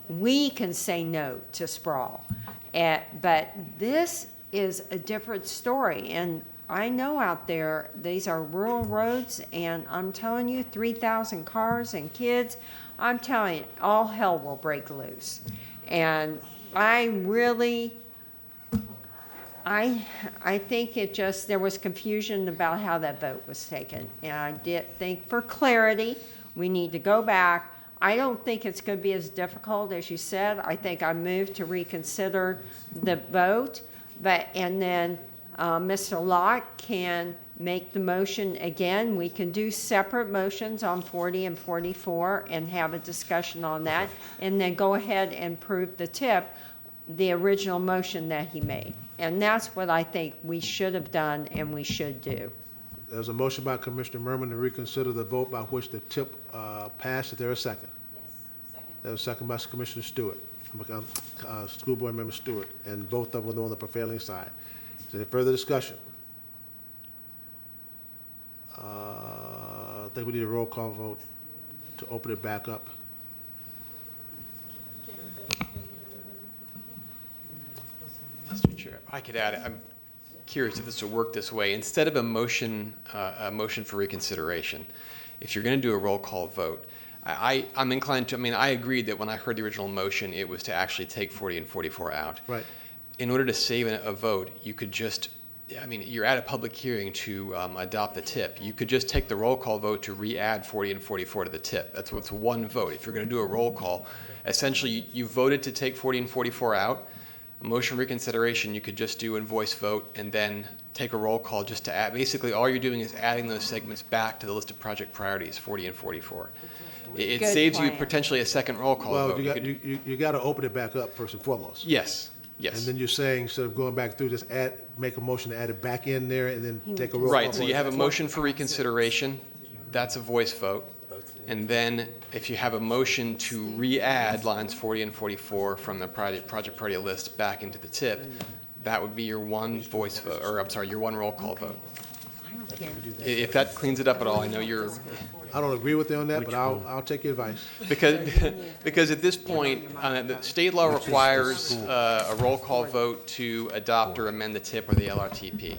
We can say no to sprawl. But this is a different story. And I know out there, these are rural roads, and I'm telling you, 3,000 cars and kids, I'm telling you, all hell will break loose. And I think it just, there was confusion about how that vote was taken. And I did think for clarity, we need to go back. I don't think it's going to be as difficult as you said. I think I moved to reconsider the vote, and then Mr. Locke can make the motion again. We can do separate motions on 40 and 44 and have a discussion on that, and then go ahead and prove the tip, the original motion that he made. And that's what I think we should have done and we should do. There's a motion by Commissioner Merman to reconsider the vote by which the tip passed. Is there a second? Yes, second. There's a second by Commissioner Stewart, School Board Member Stewart, and both of them on the prevailing side. Is there any further discussion? I think we need a roll call vote to open it back up. Mr. Chair, if I could add, I'm curious if this will work this way. Instead of a motion for reconsideration, if you're going to do a roll call vote, I'm inclined to, I agreed that when I heard the original motion, it was to actually take 40 and 44 out. Right. In order to save a vote, you could just, you're at a public hearing to adopt the tip. You could just take the roll call vote to re-add 40 and 44 to the tip. That's what's one vote. If you're going to do a roll call, essentially you voted to take 40 and 44 out. A motion reconsideration, you could just do in voice vote and then take a roll call just to add. Basically, all you're doing is adding those segments back to the list of project priorities, 40 and 44. It saves you potentially a second roll call vote. Well, you got to open it back up first and foremost. Yes. Yes. And then you're saying, instead of going back through, just make a motion to add it back in there and then take a roll call. Right, so you have a motion for reconsideration, that's a voice vote. And then if you have a motion to re-add lines 40 and 44 from the project priority list back into the tip, that would be your one voice vote, or I'm sorry, your one roll call vote. If that cleans it up at all, I know you're... I don't agree with you on that, but I'll take your advice. Because at this point, the state law requires a roll call vote to adopt or amend the tip or the LRTP.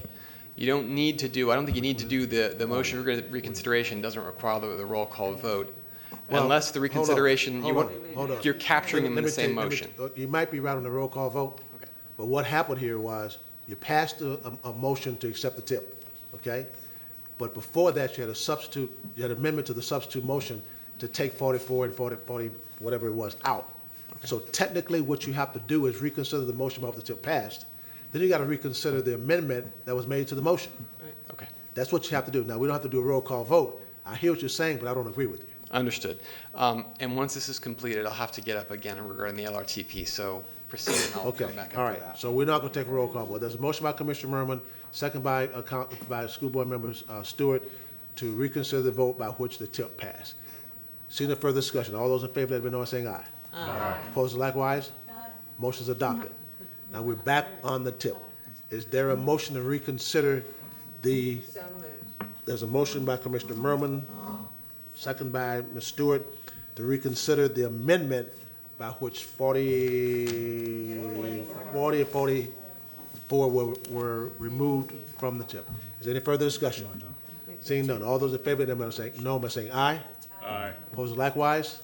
You don't need to do, I don't think you need to do the motion for reconsideration doesn't require the roll call vote. Well, Unless the reconsideration, hold on. you're capturing them in the same Let me motion. You might be right on the roll call vote. Okay. But what happened here was, you passed a motion to accept the tip, okay? But before that, you had a substitute, you had an amendment to the substitute motion to take 44 and 40, whatever it was, out. So technically, what you have to do is reconsider the motion about the tip passed. Then you got to reconsider the amendment that was made to the motion. Okay. That's what you have to do. Now, we don't have to do a roll call vote. I hear what you're saying, but I don't agree with you. Understood. And once this is completed, I'll have to get up again regarding the LRTP, so proceed and I'll Okay, come back all up right. for that. So we're not going to take a roll call vote. There's a motion by Commissioner Merman, second by School Board Member Stewart, to reconsider the vote by which the tip passed. Seeing no further discussion, all those in favor, let me know by saying aye. Aye. Opposed likewise? Motion is adopted. Now we're back on the tip. Is there a motion to reconsider the, there's a motion by Commissioner Merman, second by Ms. Stewart, to reconsider the amendment by which 40 and 44 were removed from the tip. Is there any further discussion? Seeing none, all those in favor, let me know by saying aye. Aye. Opposed likewise?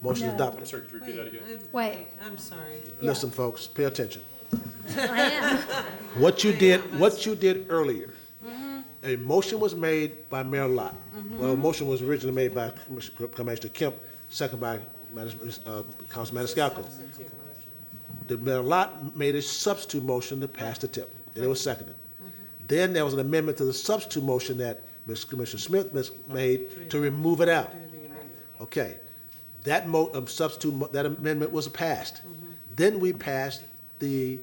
Motion is adopted. Sorry, could you repeat that again? Wait. I'm sorry. Listen, folks, pay attention. I am. What you did earlier, a motion was made by Mayor Lott. Well, a motion was originally made by Commissioner Kemp, second by Councilman Maniscalco. The Mayor Lott made a substitute motion to pass the tip, and it was seconded. Then there was an amendment to the substitute motion that Commissioner Smith made to remove it out. Okay, that that amendment was passed. Then we passed the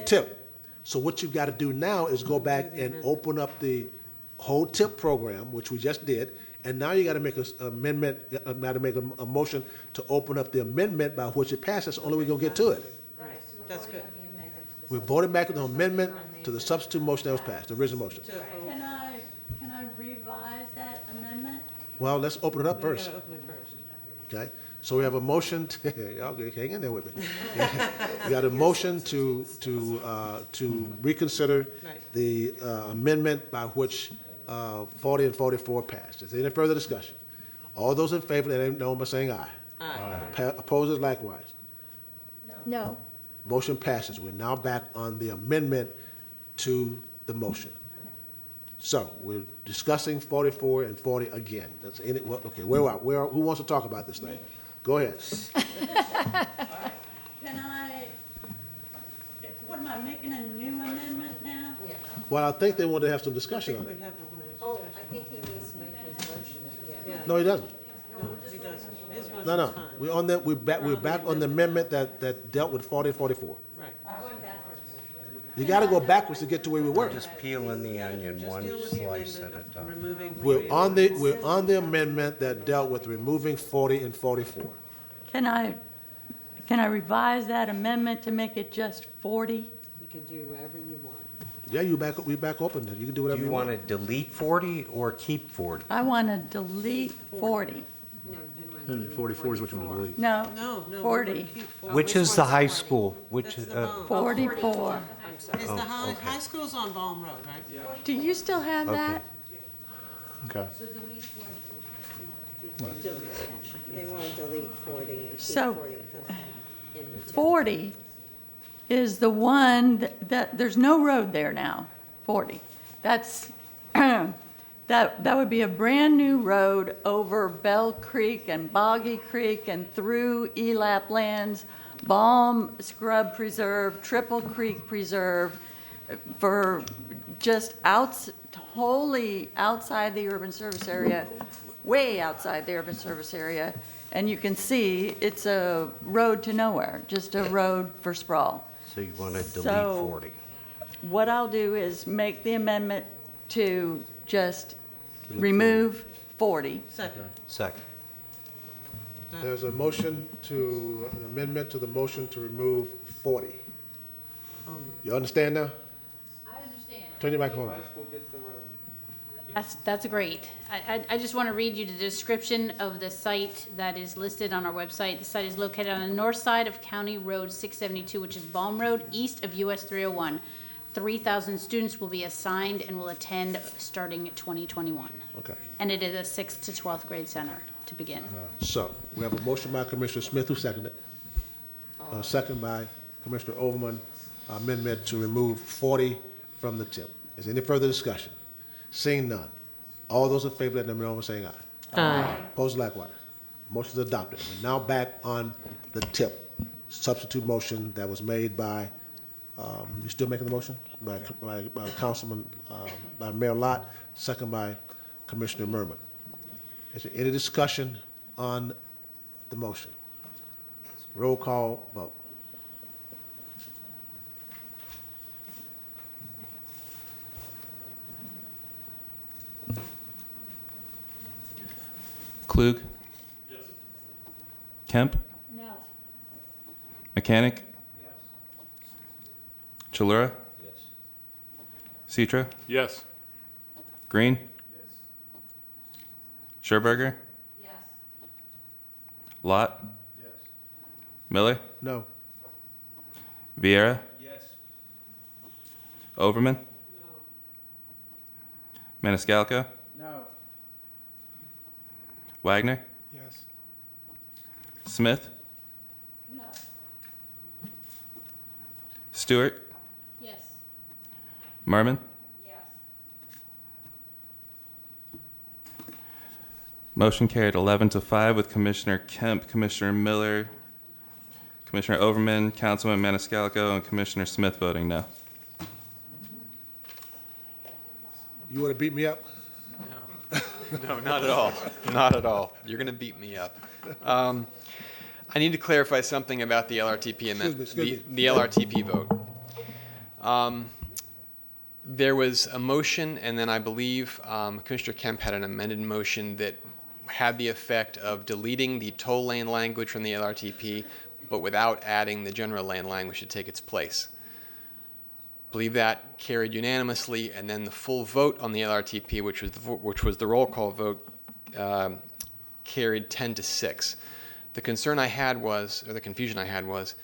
tip. So what you've got to do now is go back and open up the whole tip program, which we just did, and now you got to make an amendment, got to make a motion to open up the amendment by which it passes. That's the only way we're going to get to it. Right, that's good. We're voting back on the amendment to the substitute motion that was passed, the original motion. Can I revise that amendment? Well, let's open it up first. We gotta open it first. Okay, so we have a motion, y'all hang in there with me. We got a motion to reconsider the amendment by which 40 and 44 passed. Is there any further discussion? All those in favor, let them know by saying aye. Aye. Opposers likewise. No. Motion passes. We're now back on the amendment to the motion. So we're discussing 44 and 40 again. That's in it. Okay, who wants to talk about this thing? Go ahead. What am I making a new amendment now? Well, I think they want to have some discussion on it. Oh, I think he needs to make his motion again. No, he doesn't. No, he doesn't. His motion's No. fine. We're back on the amendment that dealt with 40 and 44. Right. You got to go backwards to get to where we were. Just peeling the onion one slice at a time. Removing. We're on the amendment that dealt with removing 40 and 44. Can I revise that amendment to make it just 40? You can do whatever you want. Yeah, we back open. You can do Do whatever you you want want. to delete 40 or keep 40? I want to delete 40. No, you want 44 is what you want to delete. No, No, we're 40. gonna keep 40. Which is the high school? Which, That's the Baum. 44. Is the high school's on Baum Road, right? Do you still have Okay. that? Okay. They want to delete 40 and keep So- 40 in the 40 is the one that, there's no road there now, 40. That's, that would be a brand-new road over Bell Creek and Boggy Creek and through Elap Lands, Balm Scrub Preserve, Triple Creek Preserve, for just wholly outside the urban service area, way outside the urban service area. And you can see it's a road to nowhere, just a road for sprawl. So you want to delete So- 40? What I'll do is make the amendment to just remove 40. Second. Second. There's a motion an amendment to the motion to remove 40. You understand now? I understand. Turn your microphone on. That's great. I just want to read you the description of the site that is listed on our website. The site is located on the north side of County Road 672, which is Balm Road, east of US 301. 3,000 students will be assigned and will attend starting 2021. Okay. And it is a 6th to 12th grade center to begin. So, we have a motion by Commissioner Smith, who seconded it. Second by Commissioner Overman, amendment to remove 40 from the tip. Is there any further discussion? Seeing none. All those in favor, let them know by saying aye. Aye. Opposed, likewise. Motion is adopted. We're now back on the tip. Substitute motion that was made by, you still making the motion? By Councilman, by Mayor Lott, second by Commissioner Merman. Is there any discussion on the motion? Roll call vote. Klug? Yes. Kemp? No. Mechanic? Yes. Chalura? Yes. Citro? Yes. Green? Yes. Scherberger? Yes. Lott? Yes. Miller? No. Vieira? Yes. Overman? No. Maniscalco? No. Wagner? Yes. Smith? No. Stewart? Yes. Merman? Yes. Motion carried 11-5 with Commissioner Kemp, Commissioner Miller, Commissioner Overman, Councilman Maniscalco, and Commissioner Smith voting no. You want to beat me up? No, not at all. Not at all. You're going to beat me up. I need to clarify something about the LRTP amendment, the LRTP vote. There was a motion, and then I believe Commissioner Kemp had an amended motion that had the effect of deleting the toll lane language from the LRTP, but without adding the general lane language to take its place. I believe that carried unanimously, and then the full vote on the LRTP, which was the roll call vote, carried 10-6. The concern I had was, or the confusion I had was,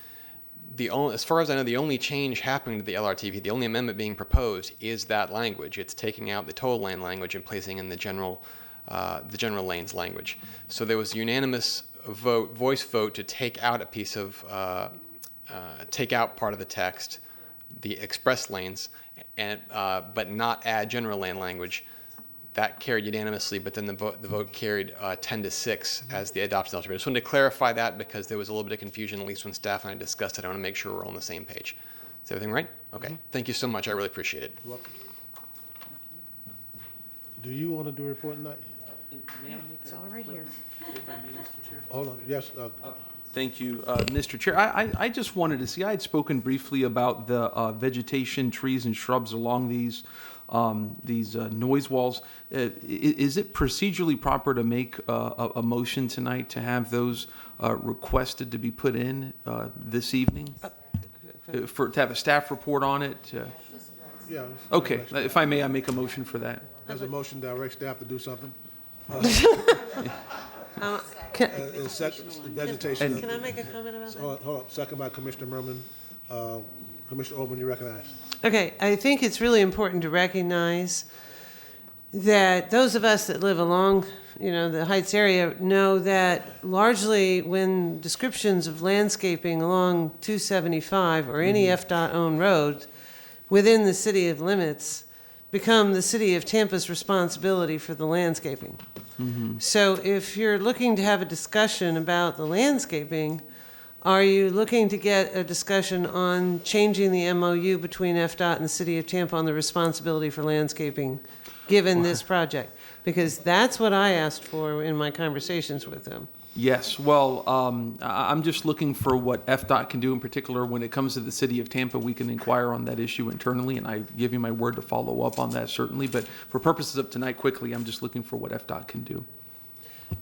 as far as I know, the only change happening to the LRTP, the only amendment being proposed, is that language. It's taking out the toll lane language and placing in the general lanes language. So there was a unanimous voice vote to take out a piece of, take out part of the text, the express lanes, and but not add general lane language. That carried unanimously, but then the vote carried 10-6 as the adoption eligibility. I just wanted to clarify that because there was a little bit of confusion, at least when staff and I discussed it. I want to make sure we're on the same page. Is everything right? Okay. Thank you so much. I really appreciate it. You're welcome. Do you want to do a report tonight? It's all right here. Hold on, yes. Thank you, Mr. Chair. I just wanted to see, I had spoken briefly about the vegetation, trees, and shrubs along these noise walls. Is it procedurally proper to make a motion tonight to have those requested to be put in this evening? To have a staff report on it? Yeah. Okay, if I may, I make a motion for that. There's a motion to direct staff to do something. Vegetation. Can I make a comment about that? Hold up, second by Commissioner Merman. Commissioner Overman, you recognize. Okay, I think it's really important to recognize that those of us that live along, the Heights area know that largely when descriptions of landscaping along 275 or any FDOT-owned road within the city of limits become the city of Tampa's responsibility for the landscaping. So if you're looking to have a discussion about the landscaping, are you looking to get a discussion on changing the MOU between FDOT and the city of Tampa on the responsibility for landscaping, given this project? Because that's what I asked for in my conversations with them. Yes, well, I'm just looking for what FDOT can do in particular when it comes to the city of Tampa. We can inquire on that issue internally, and I give you my word to follow up on that certainly. But for purposes of tonight, quickly, I'm just looking for what FDOT can do.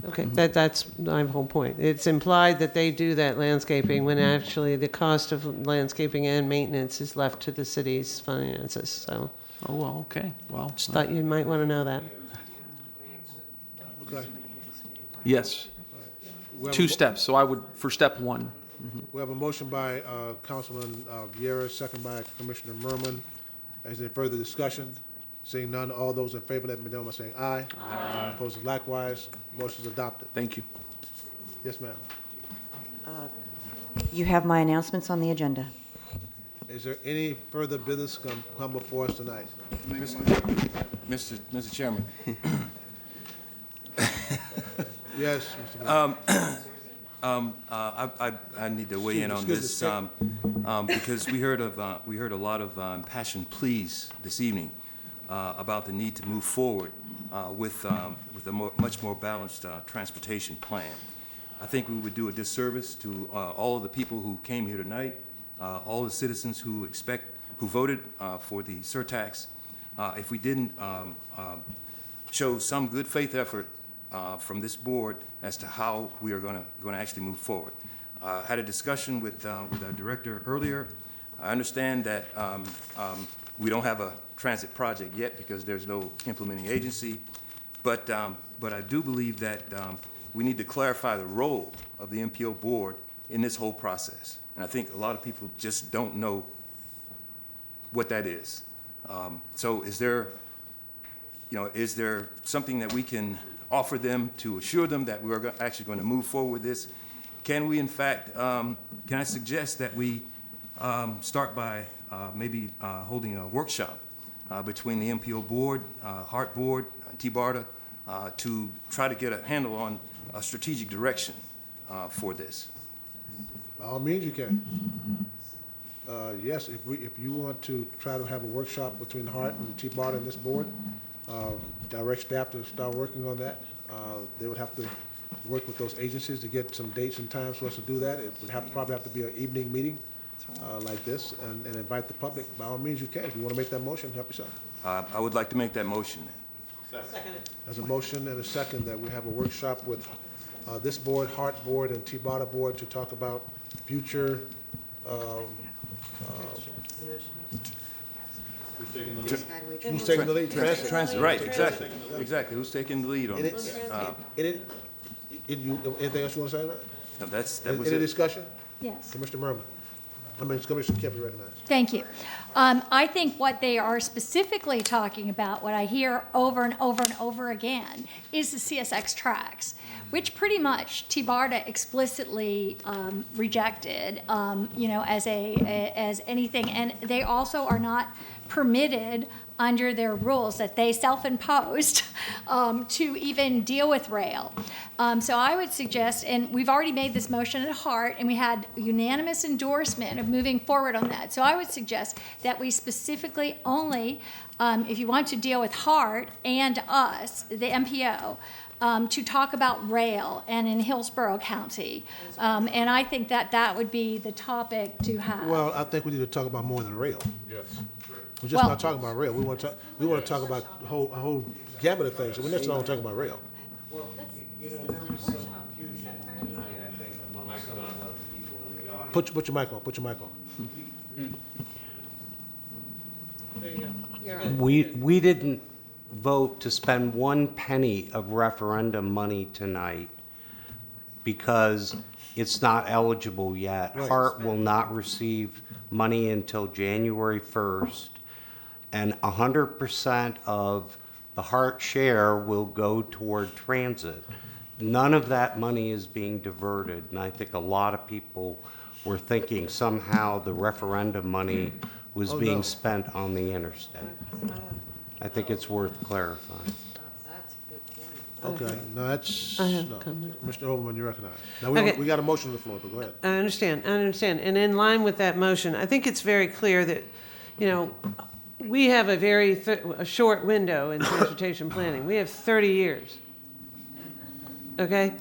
Okay, that's my whole point. It's implied that they do that landscaping when actually the cost of landscaping and maintenance is left to the city's finances, so. Oh, well, okay, well. Just thought you might want to know that. Okay. Yes. Two steps, so I would, for step one. We have a motion by Councilman Vieira, second by Commissioner Merman, Is there further discussion? Seeing none, all those in favor, let me know by saying aye. Aye. Opposed, likewise. Motion is adopted. Thank you. Yes, ma'am. You have my announcements on the agenda. Is there any further business come before us tonight? Mr. Chairman. Yes, Mr. Brown. I need to weigh in on this because we heard a lot of impassioned pleas this evening about the need to move forward with a much more balanced transportation plan. I think we would do a disservice to all of the people who came here tonight, all the citizens who voted for the surtax, if we didn't show some good faith effort from this board as to how we are going to actually move forward. I had a discussion with our director earlier. I understand that we don't have a transit project yet because there's no implementing agency, but I do believe that we need to clarify the role of the MPO board in this whole process. And I think a lot of people just don't know what that is. So is there something that we can offer them to assure them that we're actually going to move forward with this? Can we, in fact, can I suggest that we start by maybe holding a workshop between the MPO board, HART board, TBARTA, to try to get a handle on a strategic direction for this? By all means, you can. Yes, if you want to try to have a workshop between HART and TBARTA and this board, direct staff to start working on that. They would have to work with those agencies to get some dates and times for us to do that. It would probably have to be an evening meeting like this and invite the public. By all means, you can. If you want to make that motion, help yourself. I would like to make that motion then. There's a motion and a second that we have a workshop with this board, HART board, and TBARTA board to talk about future who's taking the lead? Transit, right, exactly. Exactly. Who's taking the lead on this? Anything else you want to say on that? No, that was Any it. discussion? Yes. Commissioner Merman. Commissioner Kemp, you recognized. Thank you. I think what they are specifically talking about, what I hear over and over and over again, is the CSX tracks, which pretty much TBARTA explicitly rejected, as anything, and they also are not permitted under their rules that they self-imposed to even deal with rail. So I would suggest, and we've already made this motion at HART, and we had unanimous endorsement of moving forward on that. So I would suggest that we specifically only, if you want to deal with HART and us, the MPO, to talk about rail and in Hillsborough County. And I think that would be the topic to have. Well, I think we need to talk about more than rail. Yes. We're just not talking about rail. We want to talk about a whole gamut of things. So we're not talking about rail. Put your mic on. Put your mic on. We didn't vote to spend 1 penny of referendum money tonight because it's not eligible yet. Right. HART will not receive money until January 1st, and 100% of the HART share will go toward transit. None of that money is being diverted, and I think a lot of people were thinking somehow the referendum money was being spent on the interstate. I think it's worth clarifying. Okay, no, that's, I have no. a comment. Mr. Overman, you recognize. Now, Okay. we got a motion on the floor, but go ahead. I understand. And in line with that motion, I think it's very clear that, we have a very a short window in transportation planning. We have 30 years. Okay?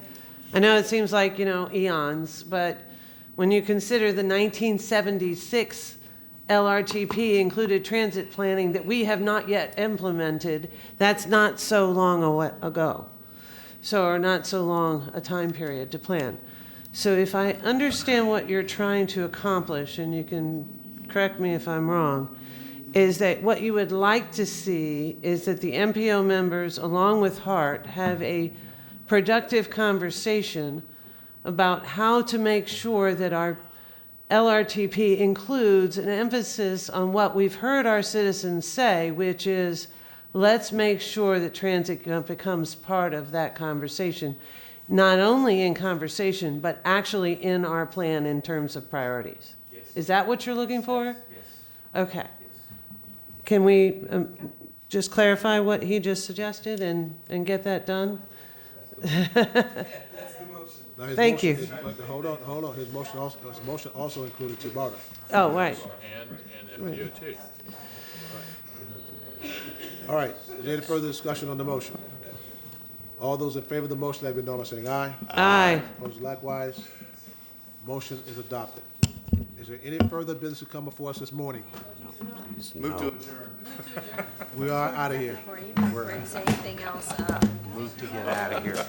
I know it seems like, eons, but when you consider the 1976 LRTP included transit planning that we have not yet implemented, that's not so long ago. Or not so long a time period to plan. So if I understand what you're trying to accomplish, and you can correct me if I'm wrong, is that what you would like to see is that the MPO members, along with HART, have a productive conversation about how to make sure that our LRTP includes an emphasis on what we've heard our citizens say, which is, let's make sure that transit becomes part of that conversation, not only in conversation, but actually in our plan in terms of priorities. Yes. Is that what you're looking for? Yes. Okay. Can we just clarify what he just suggested and get that done? Thank you. Hold on. His motion also included Tabata. Oh, right. And MPO too. All right. Is there any further discussion on the motion? All those in favor of the motion, let me know by saying aye. Aye. Opposed likewise. Motion is adopted. Is there any further business to come before us this morning? Move to adjourn. We are out of here. Before you brings anything else up. Move to get out of here.